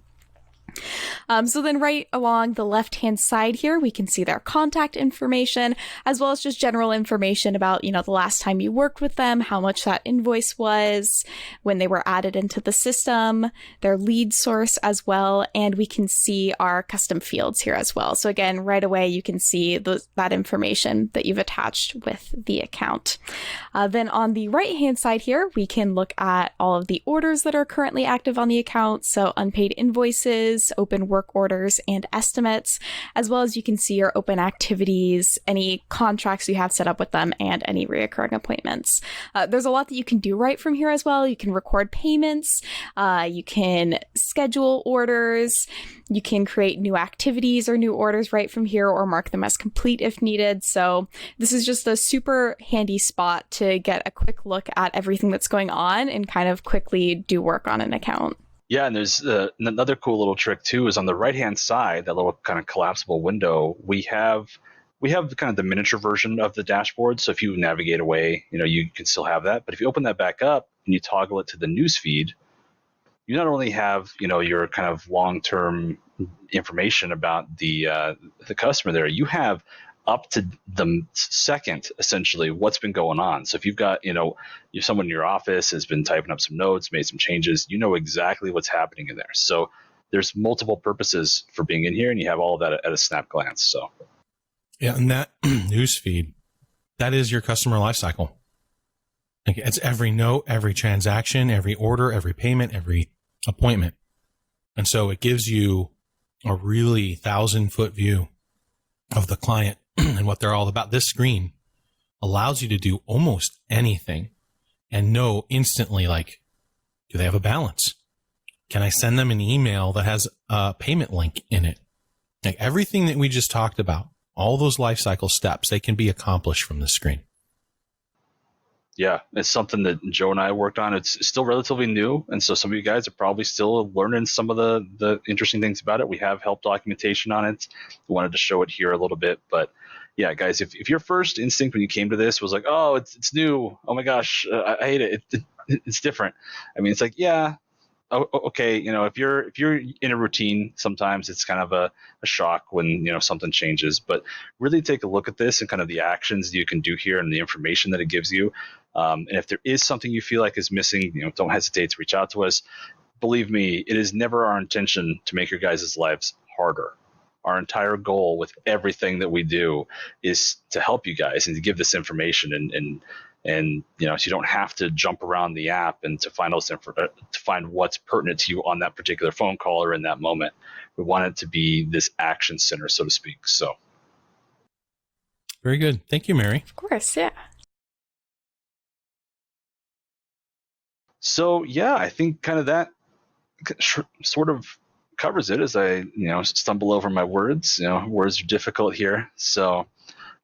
So then right along the left-hand side here, we can see their contact information, as well as just general information about, the last time you worked with them, how much that invoice was, when they were added into the system, their lead source as well. And we can see our custom fields here as well. So again, right away, you can see that information that you've attached with the account. Then on the right-hand side here, we can look at all of the orders that are currently active on the account. So unpaid invoices, open work orders, and estimates, as well as you can see your open activities, any contracts you have set up with them, and any reoccurring appointments. There's a lot that you can do right from here as well. You can record payments, you can schedule orders, you can create new activities or new orders right from here, or mark them as complete if needed. So this is just a super handy spot to get a quick look at everything that's going on and kind of quickly do work on an account. Yeah, and there's another cool little trick too, is on the right-hand side, that little kind of collapsible window, we have kind of the miniature version of the dashboard. So if you navigate away, you can still have that. But if you open that back up and you toggle it to the news feed, you not only have, your kind of long-term information about the customer there, you have up to the second, essentially, what's been going on. So if you've got, if someone in your office has been typing up some notes, made some changes, you know exactly what's happening in there. So there's multiple purposes for being in here, and you have all of that at a snap glance. So yeah, and that news feed, that is your customer lifecycle. Like, it's every note, every transaction, every order, every payment, every appointment. And so it gives you a really 1,000-foot view of the client and what they're all about. This screen allows you to do almost anything and know instantly, like, do they have a balance? Can I send them an email that has a payment link in it? Like, everything that we just talked about, all those life cycle steps, they can be accomplished from the screen. Yeah, it's something that Joe and I worked on. It's still relatively new, and so some of you guys are probably still learning some of the interesting things about it. We have help documentation on it. We wanted to show it here a little bit, but yeah, guys, if your first instinct when you came to this was like, oh, it's new, oh my gosh, I hate it. It's different. I mean, it's like, yeah, okay, if you're in a routine, sometimes it's kind of a shock when something changes. But really take a look at this and kind of the actions you can do here and the information that it gives you. And if there is something you feel like is missing, don't hesitate to reach out to us. Believe me, it is never our intention to make your guys' lives harder. Our entire goal with everything that we do is to help you guys and to give this information and so you don't have to jump around the app and to find what's pertinent to you on that particular phone call or in that moment. We want it to be this action center, so to speak. So very good. Thank you, Mary. Of course, yeah. So yeah, I think kind of that sort of covers it as I stumble over my words. Words are difficult here. So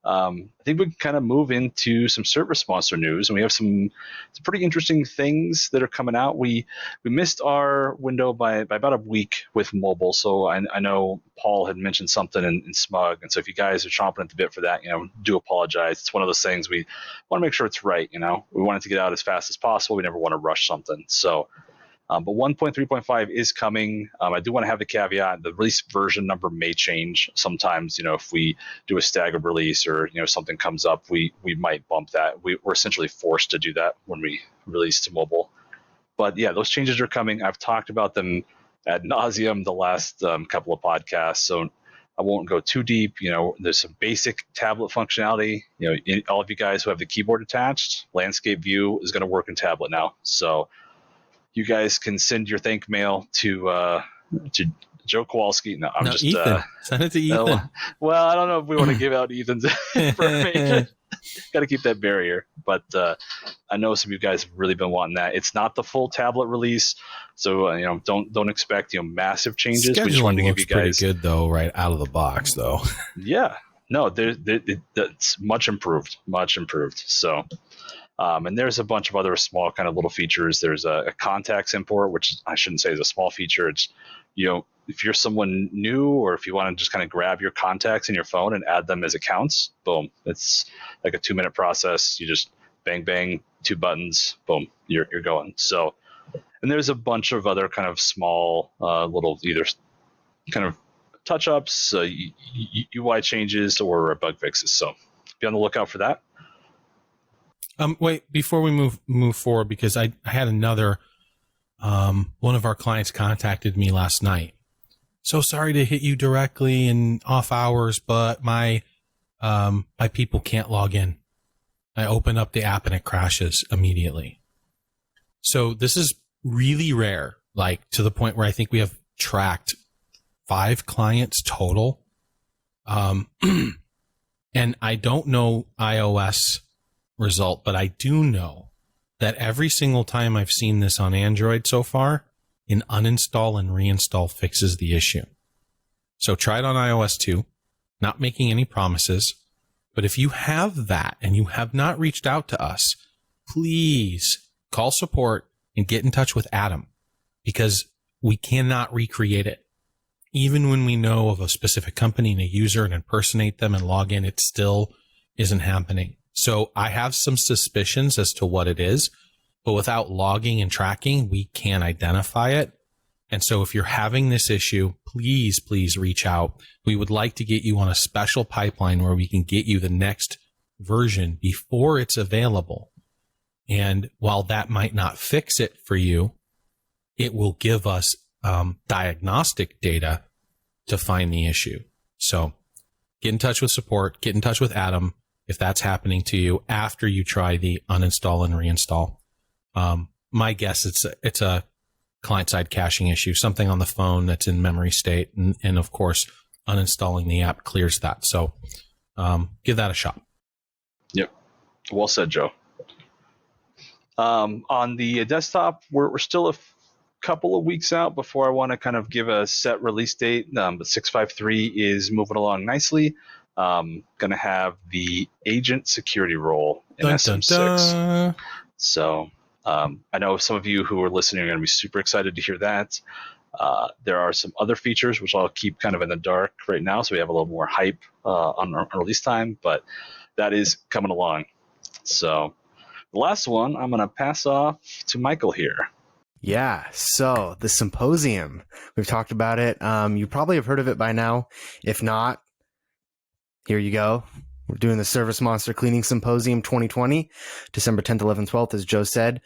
I think we can kind of move into some ServiceMonster news, and we have some pretty interesting things that are coming out. We missed our window by about a week with mobile, so I know Paul had mentioned something in SMUG, and so if you guys are chomping at the bit for that, do apologize. It's one of those things we want to make sure it's right. We want it to get out as fast as possible. We never want to rush something. So. But 1.3.5 is coming. I do want to have the caveat: the release version number may change. Sometimes, if we do a staggered release or something comes up, we might bump that. We're essentially forced to do that when we release to mobile. But yeah, those changes are coming. I've talked about them ad nauseum the last couple of podcasts, so I won't go too deep. There's some basic tablet functionality. All of you guys who have the keyboard attached, landscape view is going to work in tablet now. So you guys can send your thank mail to Joe Kowalski. No, I'm just Ethan. Send it to Ethan. Well, I don't know if we want to give out Ethan's information. Got to keep that barrier. But I know some of you guys have really been wanting that. It's not the full tablet release, so don't expect massive changes. Scheduling we just wanted to give you guys pretty good though, right out of the box though. Yeah, no, it's much improved. So. And there's a bunch of other small kind of little features. There's a contacts import, which I shouldn't say is a small feature. It's, if you're someone new or if you want to just kind of grab your contacts in your phone and add them as accounts, boom. It's like a 2-minute process. You just bang, bang, 2 buttons, boom, you're going. So, and there's a bunch of other kind of small little either kind of touch-ups, UI changes, or bug fixes. So be on the lookout for that. Wait, before we move forward, because I had another, one of our clients contacted me last night. So sorry to hit you directly in off hours, but my people can't log in. I open up the app and it crashes immediately. So this is really rare, like to the point where I think we have tracked 5 clients total. And I don't know iOS result, but I do know that every single time I've seen this on Android so far, an uninstall and reinstall fixes the issue. So try it on iOS too. Not making any promises, but if you have that and you have not reached out to us, please call support and get in touch with Adam, because we cannot recreate it. Even when we know of a specific company and a user and impersonate them and log in, it still isn't happening. So I have some suspicions as to what it is, but without logging and tracking, we can't identify it. And so if you're having this issue, please, please reach out. We would like to get you on a special pipeline where we can get you the next version before it's available. And while that might not fix it for you, it will give us diagnostic data to find the issue. So get in touch with support, get in touch with Adam if that's happening to you after you try the uninstall and reinstall. My guess it's a client-side caching issue, something on the phone that's in memory state. And of course, uninstalling the app clears that. So give that a shot. Yep. Well said, Joe. On the desktop, we're still a couple of weeks out before I want to kind of give a set release date. But 6.5.3 is moving along nicely. Going to have the agent security role in SM6. Dun. So I know some of you who are listening are going to be super excited to hear that. There are some other features which I'll keep kind of in the dark right now, so we have a little more hype on release time, but that is coming along. So the last one, I'm going to pass off to Michael here. Yeah, so the Symposium, we've talked about it. You probably have heard of it by now. If not, here you go. We're doing the ServiceMonster Cleaning Symposium 2020, December 10th, 11th, 12th, as Joe said.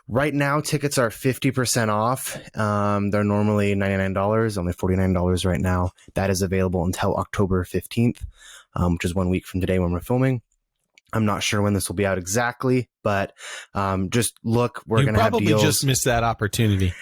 Right now, tickets are 50% off. They're normally $99, only $49 right now. That is available until October 15th, which is 1 week from today when we're filming. I'm not sure when this will be out exactly, but just look, we're going to have deals. You probably just missed that opportunity.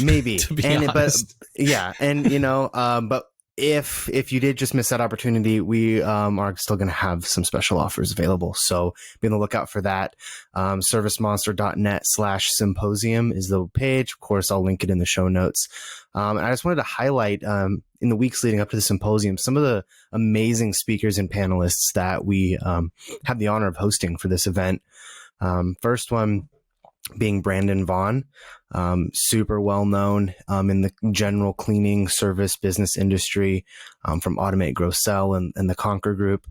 Maybe. To be honest. But yeah, and you know, but if you did just miss that opportunity, we are still going to have some special offers available. So be on the lookout for that. ServiceMonster.net/symposium is the page. Of course, I'll link it in the show notes. And I just wanted to highlight in the weeks leading up to the symposium, some of the amazing speakers and panelists that we have the honor of hosting for this event. First one being Brandon Vaughn, super well known in the general cleaning service business industry, from Automate, Grow, Sell, and the Conquer Group.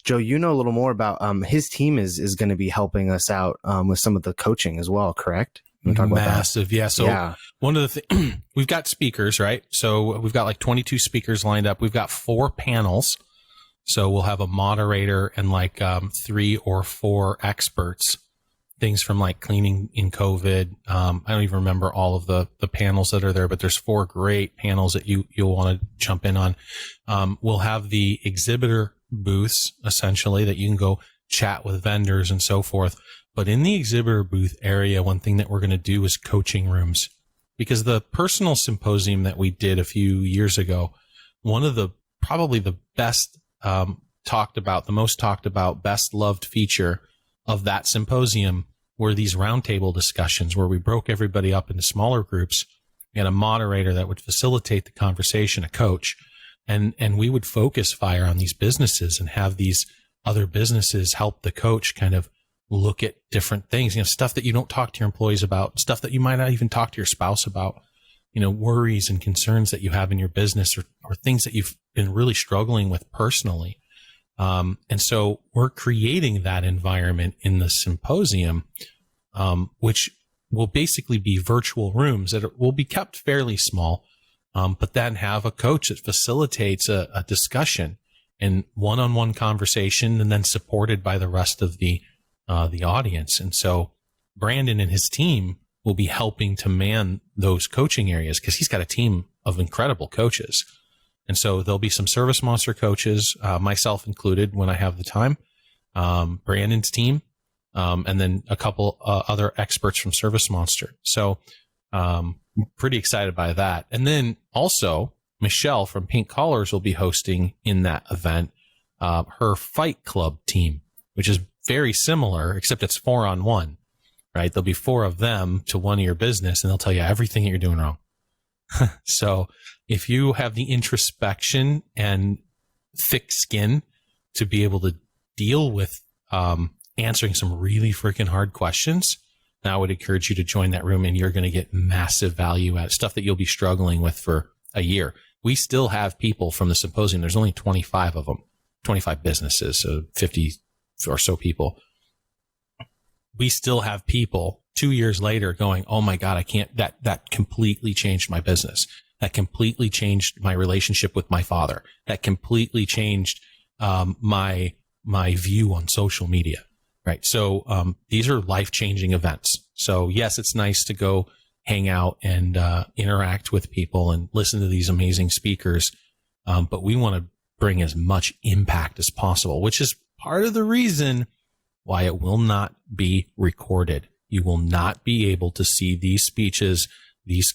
Joe, you know a little more about his team is going to be helping us out with some of the coaching as well, correct? Massive, yeah. So one of the things, we've got speakers, right? So we've got like 22 speakers lined up. We've got 4 panels. So we'll have a moderator and like 3 or 4 experts. Things from like cleaning in COVID. I don't even remember all of the panels that are there, but there's 4 great panels that you'll want to jump in on. We'll have the exhibitor booths essentially that you can go chat with vendors and so forth. But in the exhibitor booth area, one thing that we're going to do is coaching rooms, because the personal symposium that we did a few years ago, one of the probably the best talked about, the most talked about, best loved feature of that symposium were these roundtable discussions where we broke everybody up into smaller groups. We had a moderator that would facilitate the conversation, a coach, and we would focus fire on these businesses and have these other businesses help the coach kind of look at different things, stuff that you don't talk to your employees about, stuff that you might not even talk to your spouse about, worries and concerns that you have in your business or things that you've been really struggling with personally. And so we're creating that environment in the symposium, which will basically be virtual rooms that will be kept fairly small, but then have a coach that facilitates a discussion and one-on-one conversation, and then supported by the rest of the audience. And so Brandon and his team will be helping to man those coaching areas because he's got a team of incredible coaches. And so there'll be some ServiceMonster coaches, myself included, when I have the time, Brandon's team, and then a couple other experts from ServiceMonster. So pretty excited by that. And then also Michelle from Pink Collars will be hosting in that event her Fight Club team, which is very similar, except it's 4-on-1, right? There'll be 4 of them to one of your business, and they'll tell you everything that you're doing wrong. So if you have the introspection and thick skin to be able to deal with answering some really freaking hard questions, then I would encourage you to join that room, and you're going to get massive value at stuff that you'll be struggling with for a year. We still have people from the symposium. There's only 25 of them, 25 businesses, so 50 or so people. We still have people 2 years later going, oh my God, I can't, that completely changed my business. That completely changed my relationship with my father. That completely changed, my view on social media. Right. So, these are life-changing events. So yes, it's nice to go hang out and, interact with people and listen to these amazing speakers. But we want to bring as much impact as possible, which is part of the reason why it will not be recorded. You will not be able to see these speeches, these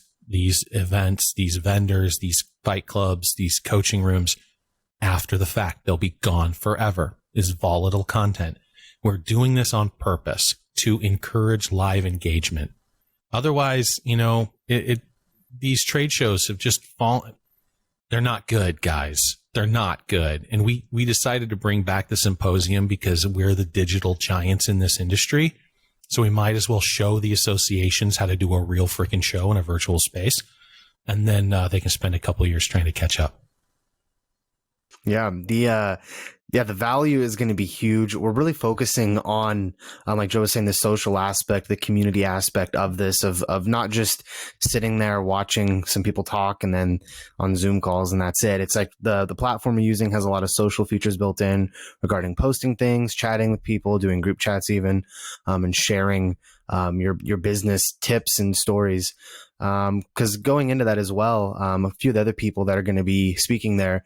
events, these vendors, these fight clubs, these coaching rooms after the fact. They'll be gone forever. It's volatile content. We're doing this on purpose to encourage live engagement. Otherwise, these trade shows have just fallen. They're not good, guys. They're not good. And we decided to bring back the Symposium because we're the digital giants in this industry. So we might as well show the associations how to do a real freaking show in a virtual space. And then they can spend a couple of years trying to catch up. Yeah, the value is going to be huge. We're really focusing on, like Joe was saying, the social aspect, the community aspect of this, of not just sitting there watching some people talk and then on Zoom calls and that's it. It's like the platform we're using has a lot of social features built in regarding posting things, chatting with people, doing group chats even, and sharing your business tips and stories. Because going into that as well, a few of the other people that are going to be speaking there,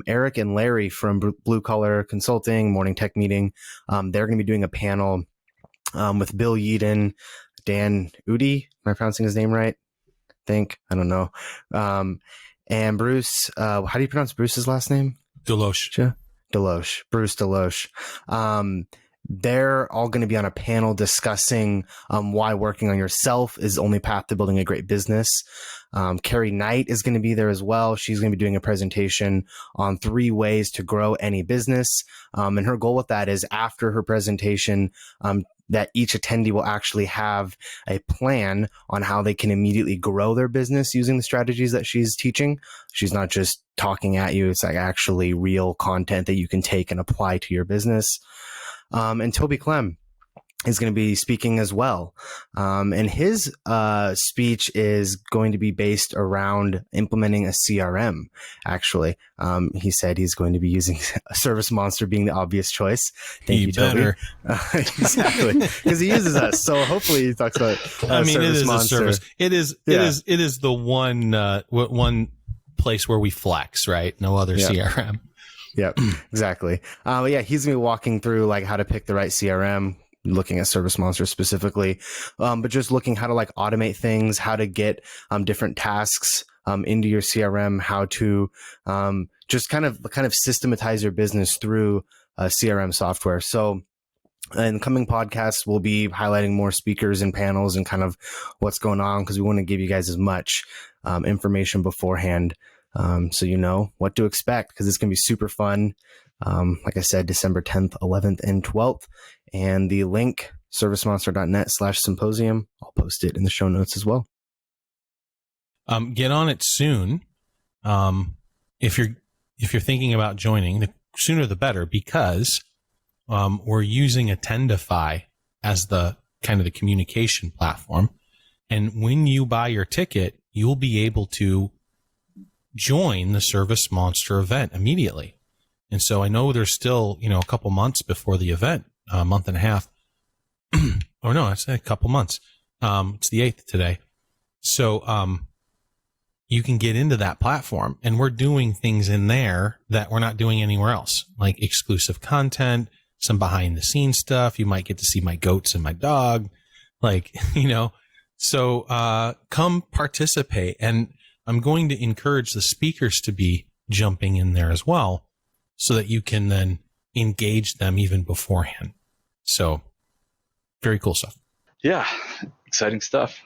Eric and Larry from Blue Collar Consulting, Morning Tech Meeting, they're going to be doing a panel with Bill Yeadon, Dan Udi. Am I pronouncing his name right? I don't know. And Bruce, how do you pronounce Bruce's last name? Deloche. Bruce Deloche. They're all going to be on a panel discussing why working on yourself is the only path to building a great business. Carrie Knight is going to be there as well. She's going to be doing a presentation on 3 ways to grow any business. And her goal with that is after her presentation, that each attendee will actually have a plan on how they can immediately grow their business using the strategies that she's teaching. She's not just talking at you. It's like actually real content that you can take and apply to your business. And Toby Clem is going to be speaking as well. And his speech is going to be based around implementing a CRM, actually. He said he's going to be using ServiceMonster being the obvious choice. Thank you, Toby. Exactly. Because he uses us. So hopefully he talks about it is a service. It is the one place where we flex, right? No other CRM. Yep, exactly. Yeah, he's going to be walking through like how to pick the right CRM, looking at ServiceMonster specifically, but just looking how to like automate things, how to get different tasks into your CRM, how to just kind of systematize your business through CRM software. So in coming podcasts, we'll be highlighting more speakers and panels and kind of what's going on because we want to give you guys as much information beforehand. So you know what to expect because it's going to be super fun. Like I said, December 10th, 11th, and 12th. And the link, servicemonster.net/symposium. I'll post it in the show notes as well. Get on it soon. If you're thinking about joining, the sooner the better, because we're using Attendify as the kind of the communication platform. And when you buy your ticket, you'll be able to join the ServiceMonster event immediately. And so I know there's still, a couple months before the event, a month and a half. Or no, it's a couple months. It's the 8th today. So, you can get into that platform and we're doing things in there that we're not doing anywhere else, like exclusive content, some behind the scenes stuff. You might get to see my goats and my dog, so, come participate. And I'm going to encourage the speakers to be jumping in there as well so that you can then engage them even beforehand. So very cool stuff. Yeah, exciting stuff.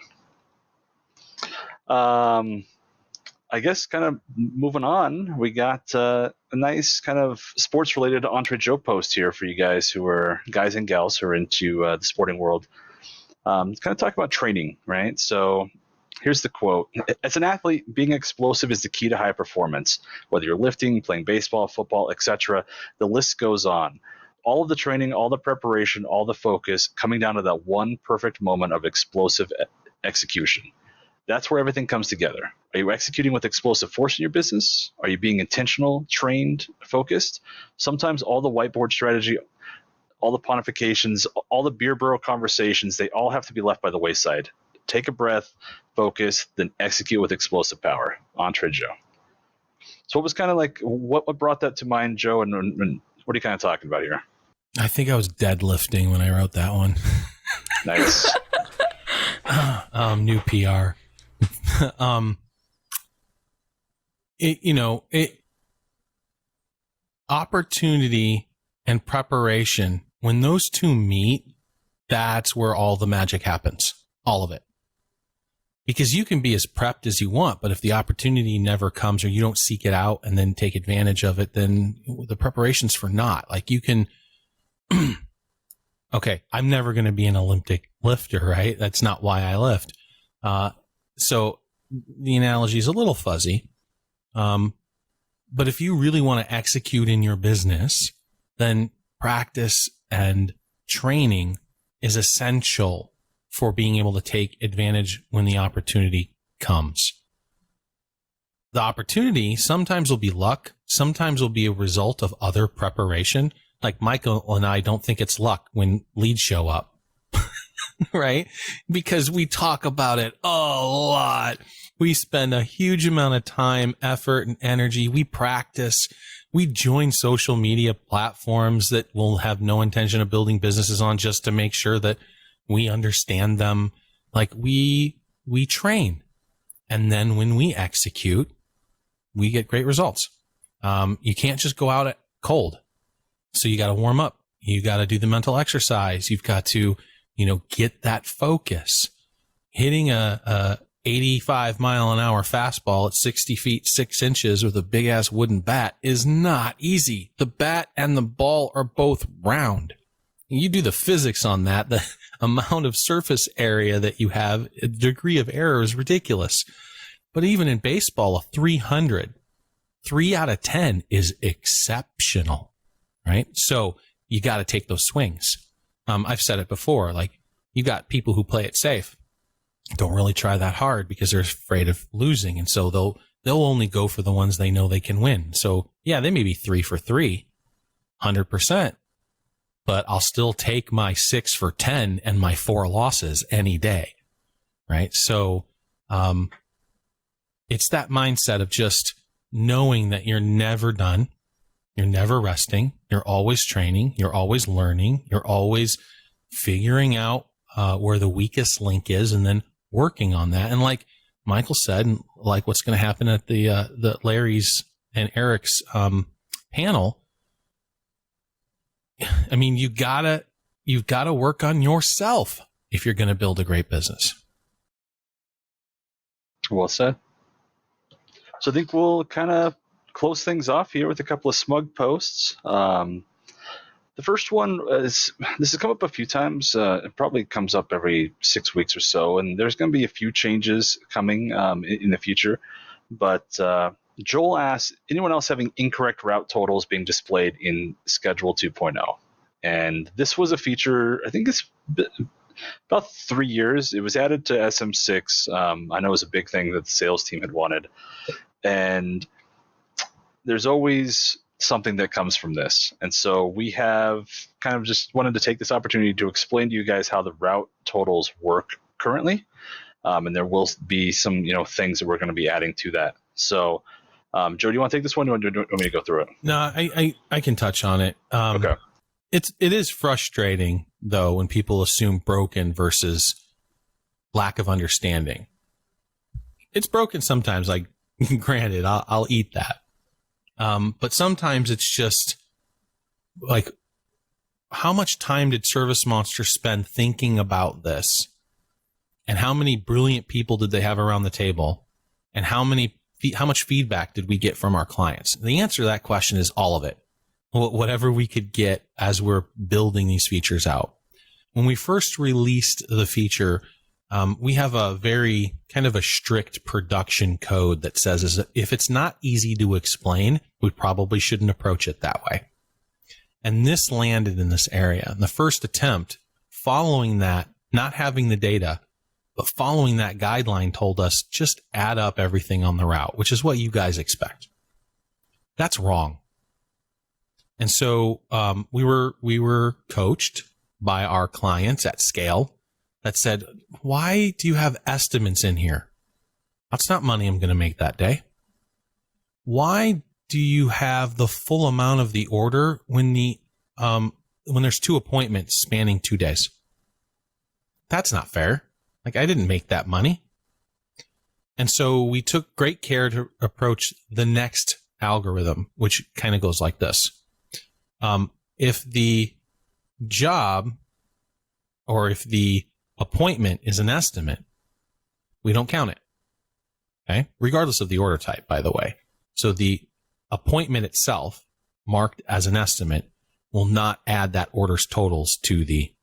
I guess kind of moving on, we got a nice kind of sports related entrejoe post here for you guys who are guys and gals who are into the sporting world. Kind of talk about training, right? So here's the quote. As an athlete, being explosive is the key to high performance. Whether you're lifting, playing baseball, football, etc., the list goes on. all of the training, all the preparation, all the focus coming down to that one perfect moment of explosive execution. That's where everything comes together. Are you executing with explosive force in your business? Are you being intentional, trained, focused? Sometimes all the whiteboard strategy, all the pontifications, all the beer barrel conversations, they all have to be left by the wayside. Take a breath, focus, then execute with explosive power. Entrejoe. So what was kind of like, what brought that to mind, Joe, and what are you kind of talking about here? I think I was deadlifting when I wrote that one. Nice. New PR. Opportunity and preparation, when those two meet, that's where all the magic happens. All of it. Because you can be as prepped as you want, but if the opportunity never comes or you don't seek it out and then take advantage of it, then the preparation's for naught. Like you can, okay, I'm never going to be an Olympic lifter, right? That's not why I lift. So the analogy is a little fuzzy. But if you really want to execute in your business, then practice and training is essential for being able to take advantage when the opportunity comes. The opportunity sometimes will be luck. Sometimes will be a result of other preparation. Like Michael and I don't think it's luck when leads show up, right? Because we talk about it a lot. We spend a huge amount of time, effort, and energy. We practice. We join social media platforms that we'll have no intention of building businesses on just to make sure that we understand them. Like we train. And then when we execute, we get great results. You can't just go out at cold. So you got to warm up. You got to do the mental exercise. You've got to, get that focus. Hitting a 85-mile-an-hour fastball at 60 feet, 6 inches with a big ass wooden bat is not easy. The bat and the ball are both round. You do the physics on that. The amount of surface area that you have, a degree of error is ridiculous. But even in baseball, a 300, 3 out of 10 is exceptional, right? So you got to take those swings. I've said it before, like you got people who play it safe, don't really try that hard because they're afraid of losing. And so they'll only go for the ones they know they can win. So yeah, they may be 3 for 3, 100%. But I'll still take my 6 for 10 and my 4 losses any day, right? So it's that mindset of just knowing that you're never done, you're never resting, you're always training, you're always learning, you're always figuring out where the weakest link is, and then working on that. And like Michael said, and like what's going to happen at the Larry's and Eric's panel. I mean, you've got to work on yourself if you're going to build a great business. Well said. So I think we'll kind of close things off here with a couple of SMUG posts. The first one is, this has come up a few times. It probably comes up every 6 weeks or so, and there's going to be a few changes coming in the future. But Joel asks, anyone else having incorrect route totals being displayed in Schedule 2.0? And this was a feature, I think it's about 3 years. It was added to SM6. I know it was a big thing that the sales team had wanted. And there's always something that comes from this. And so we have kind of just wanted to take this opportunity to explain to you guys how the route totals work currently. And there will be some, things that we're going to be adding to that. So, Joe, do you want to take this one, or do you want me to go through it? No, I can touch on it. Okay. It is frustrating though when people assume broken versus lack of understanding. It's broken sometimes. Like, granted, I'll eat that. But sometimes it's just like, how much time did ServiceMonster spend thinking about this? And how many brilliant people did they have around the table? And how much feedback did we get from our clients? The answer to that question is all of it. Whatever we could get as we're building these features out. When we first released the feature, we have a very kind of a strict production code that says if it's not easy to explain, we probably shouldn't approach it that way. And this landed in this area. And the first attempt, following that, not having the data, but following that guideline, told us just add up everything on the route, which is what you guys expect. That's wrong. And so we were coached by our clients at scale that said, why do you have estimates in here? That's not money I'm going to make that day. Why do you have the full amount of the order when there's 2 appointments spanning 2 days? That's not fair. Like, I didn't make that money. And so we took great care to approach the next algorithm, which kind of goes like this. If the job or if the appointment is an estimate, we don't count it. Okay? Regardless of the order type, by the way. So the appointment itself, marked as an estimate, will not add that order's totals to the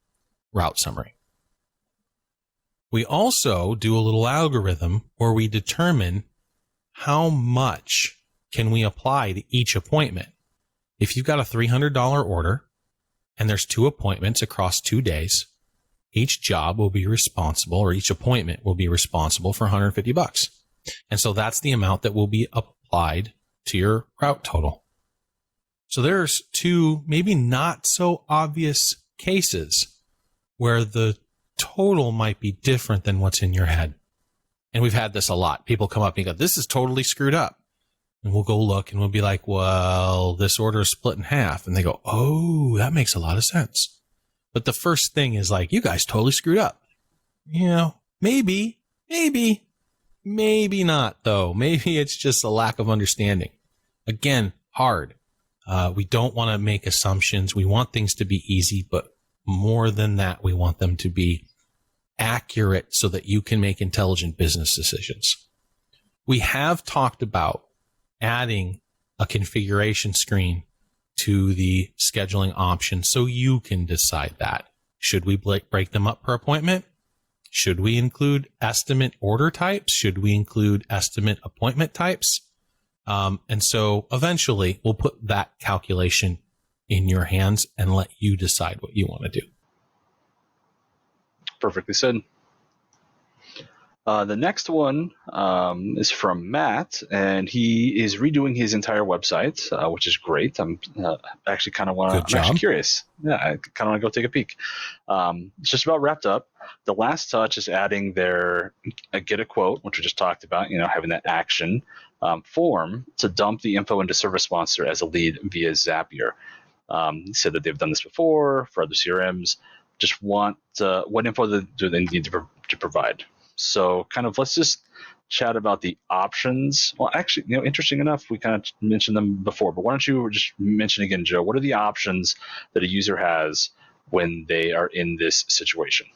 route summary. We also do a little algorithm where we determine how much can we apply to each appointment. If you've got a $300 order and there's 2 appointments across 2 days, each job will be responsible, or each appointment will be responsible for $150. And so that's the amount that will be applied to your route total. So there's 2 maybe not so obvious cases where the total might be different than what's in your head. And we've had this a lot. People come up and go, this is totally screwed up. And we'll go look and we'll be like, well, this order is split in half. And they go, oh, that makes a lot of sense. But the first thing is like, you guys totally screwed up. You know, maybe not though. Maybe it's just a lack of understanding. Again, hard. We don't want to make assumptions. We want things to be easy, but more than that, we want them to be accurate so that you can make intelligent business decisions. We have talked about adding a configuration screen to the scheduling option so you can decide that. Should we break them up per appointment? Should we include estimate order types? Should we include estimate appointment types? And so eventually we'll put that calculation in your hands and let you decide what you want to do. Perfectly said. The next one is from Matt, and he is redoing his entire website, which is great. I'm actually kind of want to. I'm actually curious. Yeah, I kind of want to go take a peek. It's just about wrapped up. The last touch is adding their get a quote, which we just talked about. You know, having that action form to dump the info into ServiceMonster as a lead via Zapier. He said that they've done this before for other CRMs. Just want what info do they need to provide? So kind of let's just chat about the options. Well, actually, you know, interesting enough, we kind of mentioned them before, but why don't you just mention again, Joe, what are the options that a user has when they are in this situation?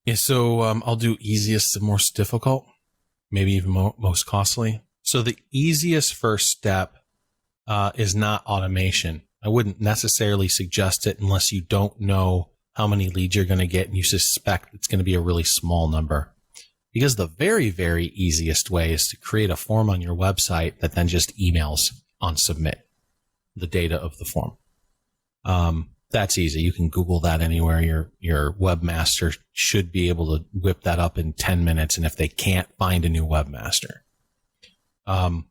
Yeah, so I'll do easiest to most difficult, maybe even most costly. So the easiest first step is not automation. I wouldn't necessarily suggest it unless you don't know how many leads you're going to get and you suspect it's going to be a really small number. Because the very, very easiest way is to create a form on your website that then just emails on submit the data of the form. That's easy. You can Google that anywhere. Your webmaster should be able to whip that up in 10 minutes. And if they can't find a new webmaster, you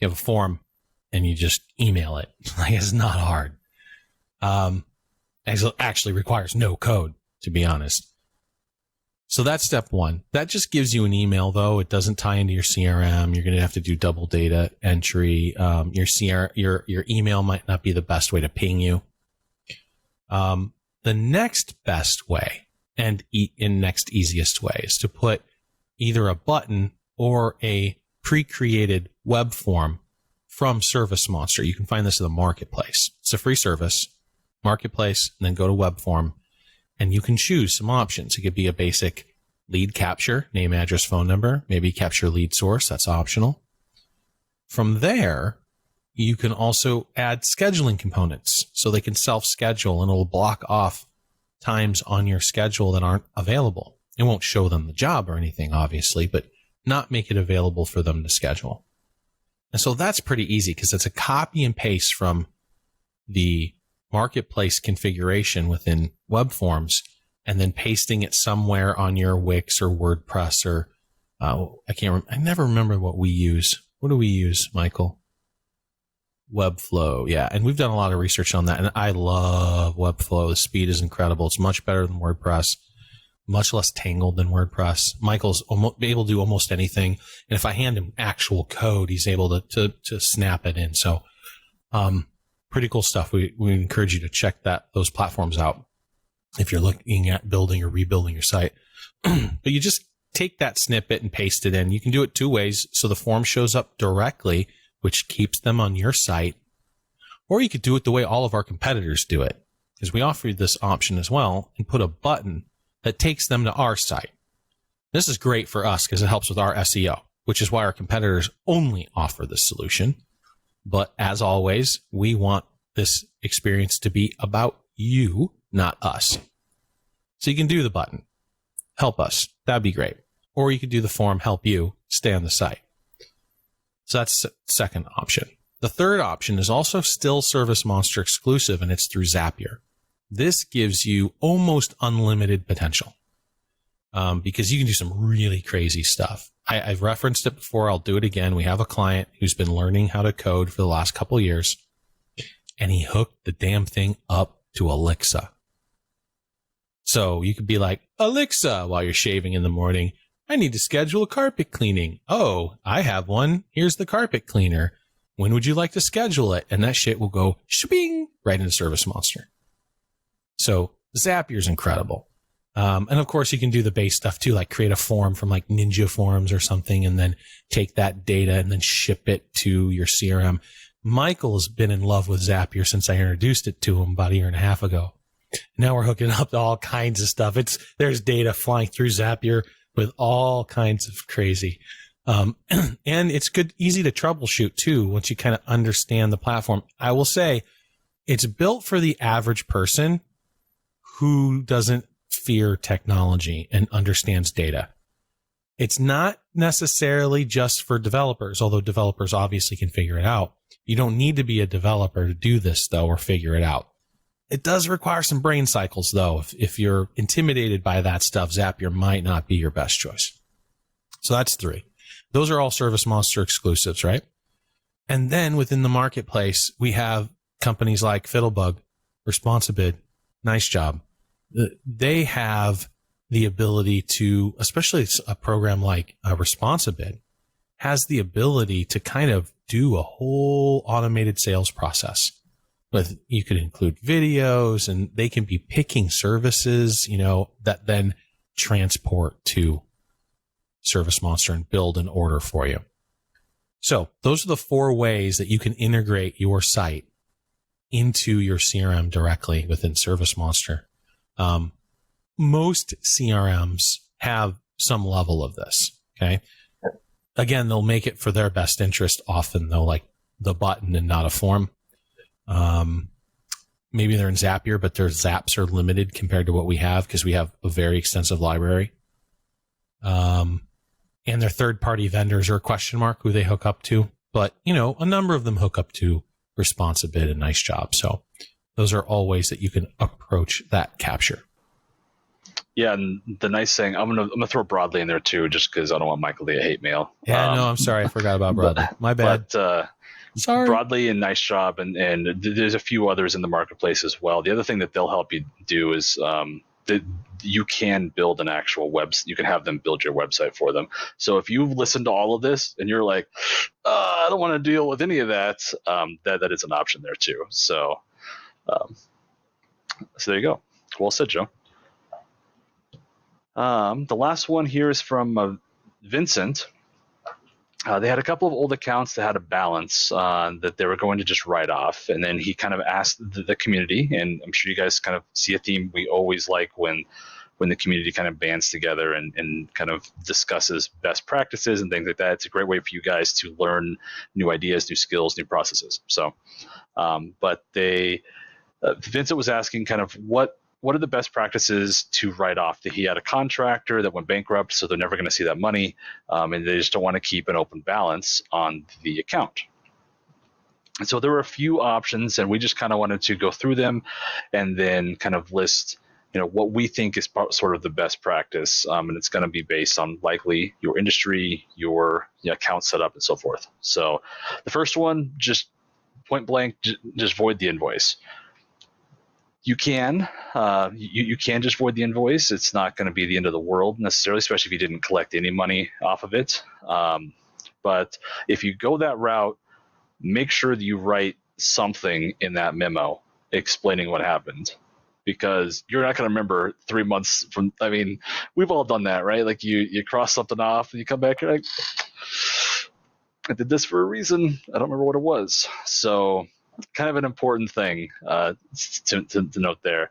have a form and you just email it. Like, it's not hard. Actually requires no code, to be honest. So that's step one. That just gives you an email, though. It doesn't tie into your CRM. You're going to have to do double data entry. Your email might not be the best way to ping you. The next best way and next easiest way is to put either a button or a pre-created web form from ServiceMonster. You can find this in the marketplace. It's a free service. Marketplace, and then go to web form, and you can choose some options. It could be a basic lead capture, name, address, phone number, maybe capture lead source. That's optional. From there, you can also add scheduling components so they can self-schedule, and it'll block off times on your schedule that aren't available. It won't show them the job or anything, obviously, but not make it available for them to schedule. And so that's pretty easy because it's a copy and paste from the marketplace configuration within web forms and then pasting it somewhere on your Wix or WordPress or I never remember what we use. What do we use, Michael? Webflow. Yeah. And we've done a lot of research on that. And I love Webflow. The speed is incredible. It's much better than WordPress, much less tangled than WordPress. Michael's able to do almost anything. And if I hand him actual code, he's able to snap it in. So, pretty cool stuff. We encourage you to check those platforms out if you're looking at building or rebuilding your site. But you just take that snippet and paste it in. You can do it two ways. So the form shows up directly, which keeps them on your site. Or you could do it the way all of our competitors do it, because we offer you this option as well and put a button that takes them to our site. This is great for us because it helps with our SEO, which is why our competitors only offer this solution. But as always, we want this experience to be about you, not us. So you can do the button, help us. That'd be great. Or you could do the form, help you stay on the site. So that's the second option. The third option is also still ServiceMonster exclusive, and it's through Zapier. This gives you almost unlimited potential because you can do some really crazy stuff. I've referenced it before. I'll do it again. We have a client who's been learning how to code for the last couple of years, and he hooked the damn thing up to Alexa. So you could be like, Alexa, while you're shaving in the morning, I need to schedule a carpet cleaning. Oh, I have one. Here's the carpet cleaner. When would you like to schedule it? And that shit will go shbing right into ServiceMonster. So Zapier's incredible. And of course you can do the base stuff too, like create a form from like Ninja Forms or something and then take that data and then ship it to your CRM. Michael has been in love with Zapier since I introduced it to him about a year and a half ago. Now we're hooking up to all kinds of stuff. There's data flying through Zapier with all kinds of crazy. And it's easy to troubleshoot too, once you kind of understand the platform. I will say it's built for the average person who doesn't fear technology and understands data. It's not necessarily just for developers, although developers obviously can figure it out. You don't need to be a developer to do this though, or figure it out. It does require some brain cycles though. If you're intimidated by that stuff, Zapier might not be your best choice. So that's 3. Those are all ServiceMonster exclusives, right? And then within the marketplace, we have companies like Fiddlebug, Responsibid, Nice Job. They have the ability to, especially a program like Responsibid, has the ability to kind of do a whole automated sales process. You could include videos, and they can be picking services, that then transport to ServiceMonster and build an order for you. So those are the 4 ways that you can integrate your site into your CRM directly within ServiceMonster. Most CRMs have some level of this. Okay. Again, they'll make it for their best interest. Often they'll like the button and not a form. Maybe they're in Zapier, but their zaps are limited compared to what we have because we have a very extensive library. And their third-party vendors are a question mark who they hook up to. But, a number of them hook up to Responsibid and Nice Job. So those are all ways that you can approach that capture. Yeah, and the nice thing, I'm gonna throw Broadly in there too, just because I don't want Michael to get hate mail. Yeah, no, I'm sorry, I forgot about Broadly. My bad. But sorry. Broadly and Nice Job, and there's a few others in the marketplace as well. The other thing that they'll help you do is that you can build an actual website. You can have them build your website for them. So if you've listened to all of this and you're like, I don't want to deal with any of that, that is an option there too. So there you go. Well said, Joe. The last one here is from Vincent. They had a couple of old accounts that had a balance that they were going to just write off. And then he kind of asked the community, and I'm sure you guys kind of see a theme we always like when the community kind of bands together and kind of discusses best practices and things like that. It's a great way for you guys to learn new ideas, new skills, new processes. So, but Vincent was asking kind of what are the best practices to write off? That he had a contractor that went bankrupt, so they're never going to see that money, and they just don't want to keep an open balance on the account. So there were a few options, and we just kind of wanted to go through them and then kind of list, what we think is sort of the best practice. And it's going to be based on likely your industry, your account setup, and so forth. So the first one, just point blank, just void the invoice. You can you can just void the invoice. It's not going to be the end of the world necessarily, especially if you didn't collect any money off of it. But if you go that route, make sure that you write something in that memo explaining what happened, because you're not going to remember 3 months from. I mean, we've all done that, right? Like you cross something off and you come back, you're like, I did this for a reason. I don't remember what it was. So kind of an important thing to note there.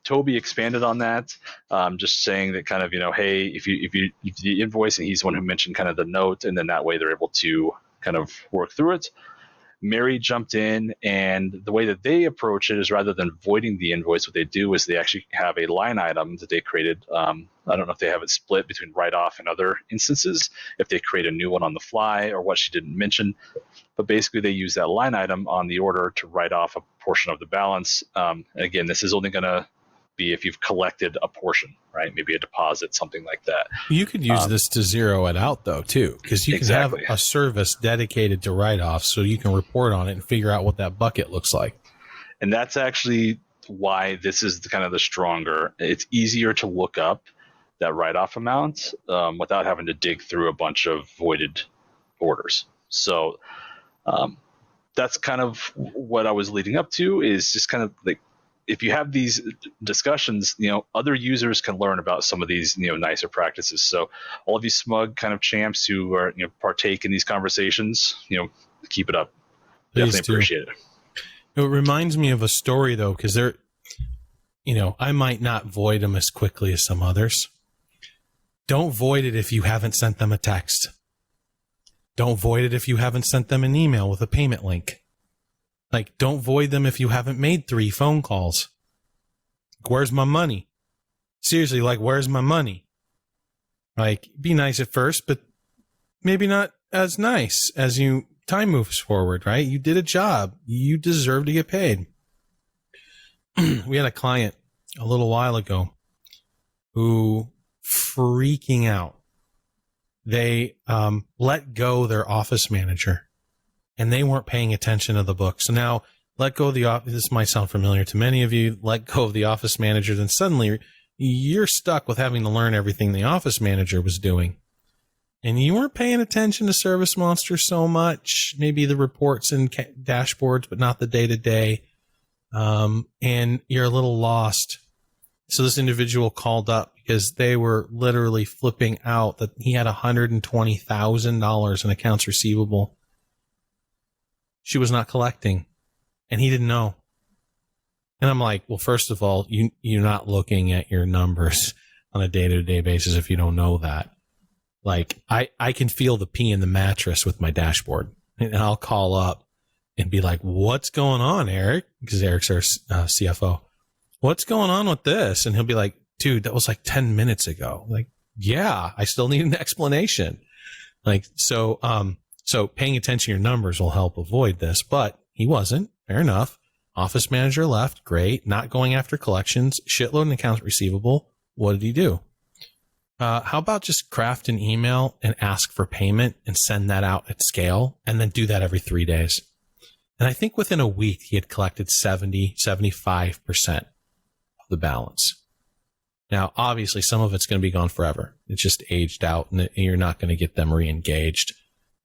Toby expanded on that, just saying that kind of, hey, if the invoice, and he's the one who mentioned kind of the note, and then that way they're able to kind of work through it. Mary jumped in, and the way that they approach it is, rather than voiding the invoice, what they do is they actually have a line item that they created. I don't know if they have it split between write-off and other instances, if they create a new one on the fly or what she didn't mention. But basically, they use that line item on the order to write off a portion of the balance. Again, this is only going to be if you've collected a portion, right? Maybe a deposit, something like that. You could use this to zero it out, though, too, because you can have Exactly. a service dedicated to write-offs, so you can report on it and figure out what that bucket looks like. And that's actually why this is kind of the stronger. It's easier to look up that write-off amount without having to dig through a bunch of voided orders. So that's kind of what I was leading up to, is just kind of like, if you have these discussions, other users can learn about some of these, nicer practices. So all of you SMUG kind of champs who are, partake in these conversations, keep it up. Definitely appreciate it. It reminds me of a story, though, because I might not void them as quickly as some others. Don't void it if you haven't sent them a text. Don't void it if you haven't sent them an email with a payment link. Like, don't void them if you haven't made 3 phone calls. Like, where's my money? Seriously, like, where's my money? Like, be nice at first, but maybe not as nice as time moves forward, right? You did a job. You deserve to get paid. We had a client a little while ago who freaking out. They let go their office manager, and they weren't paying attention to the book. So now, let go of the office. This might sound familiar to many of you. Let go of the office manager, then suddenly you're stuck with having to learn everything the office manager was doing. And you weren't paying attention to ServiceMonster so much, maybe the reports and dashboards, but not the day-to-day. And you're a little lost. So this individual called up because they were literally flipping out that he had $120,000 in accounts receivable. She was not collecting, and he didn't know. And I'm like, well, first of all, you're not looking at your numbers on a day-to-day basis if you don't know that. Like, I can feel the pee in the mattress with my dashboard, and I'll call up and be like, what's going on, Eric? Because Eric's our CFO. What's going on with this? And he'll be like, dude, that was like 10 minutes ago. Like, yeah, I still need an explanation. Like, so paying attention to your numbers will help avoid this, but he wasn't. Fair enough. Office manager left. Great. Not going after collections. Shitload in accounts receivable. What did he do? How about just craft an email and ask for payment and send that out at scale, and then do that every 3 days? And I think within a week, he had collected 75% of the balance. Now, obviously, some of it's going to be gone forever. It's just aged out, and you're not going to get them re-engaged.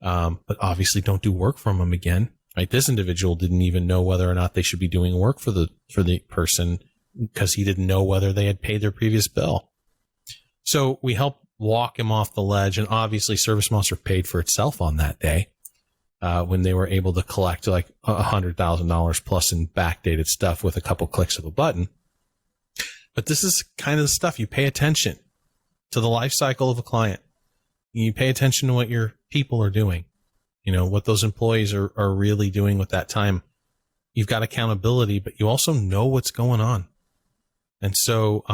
But obviously, don't do work from them again. Right? This individual didn't even know whether or not they should be doing work for the person, because he didn't know whether they had paid their previous bill. So we helped walk him off the ledge, and obviously ServiceMonster paid for itself on that day when they were able to collect like $100,000 plus in backdated stuff with a couple clicks of a button. But this is kind of the stuff you pay attention to, the life cycle of a client. You pay attention to what your people are doing, what those employees are really doing with that time. You've got accountability, but you also know what's going on. And so,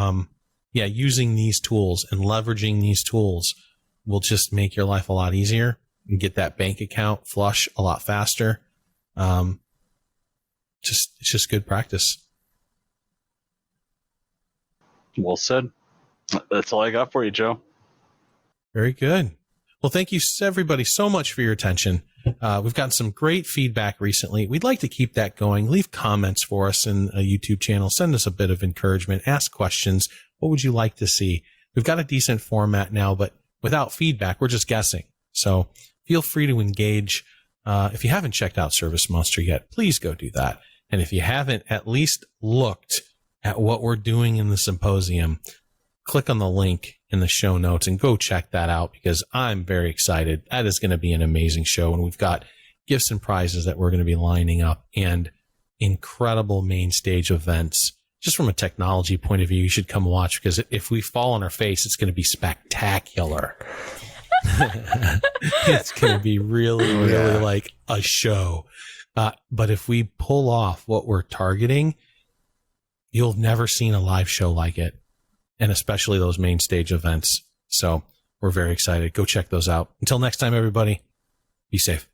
using these tools and leveraging these tools will just make your life a lot easier and get that bank account flush a lot faster. It's just good practice. Well said. That's all I got for you, Joe. Very good. Well, thank you everybody so much for your attention. We've gotten some great feedback recently. We'd like to keep that going. Leave comments for us in a YouTube channel. Send us a bit of encouragement. Ask questions. What would you like to see? We've got a decent format now, but without feedback, we're just guessing. So feel free to engage. If you haven't checked out ServiceMonster yet, please go do that. And if you haven't at least looked at what we're doing in the symposium, click on the link in the show notes and go check that out, because I'm very excited. That is going to be an amazing show. And we've got gifts and prizes that we're going to be lining up and incredible main stage events. Just from a technology point of view, you should come watch, because if we fall on our face, it's going to be spectacular. It's going to be really like a show. But if we pull off what we're targeting, you'll have never seen a live show like it. And especially those main stage events. So we're very excited. Go check those out. Until next time, everybody, be safe.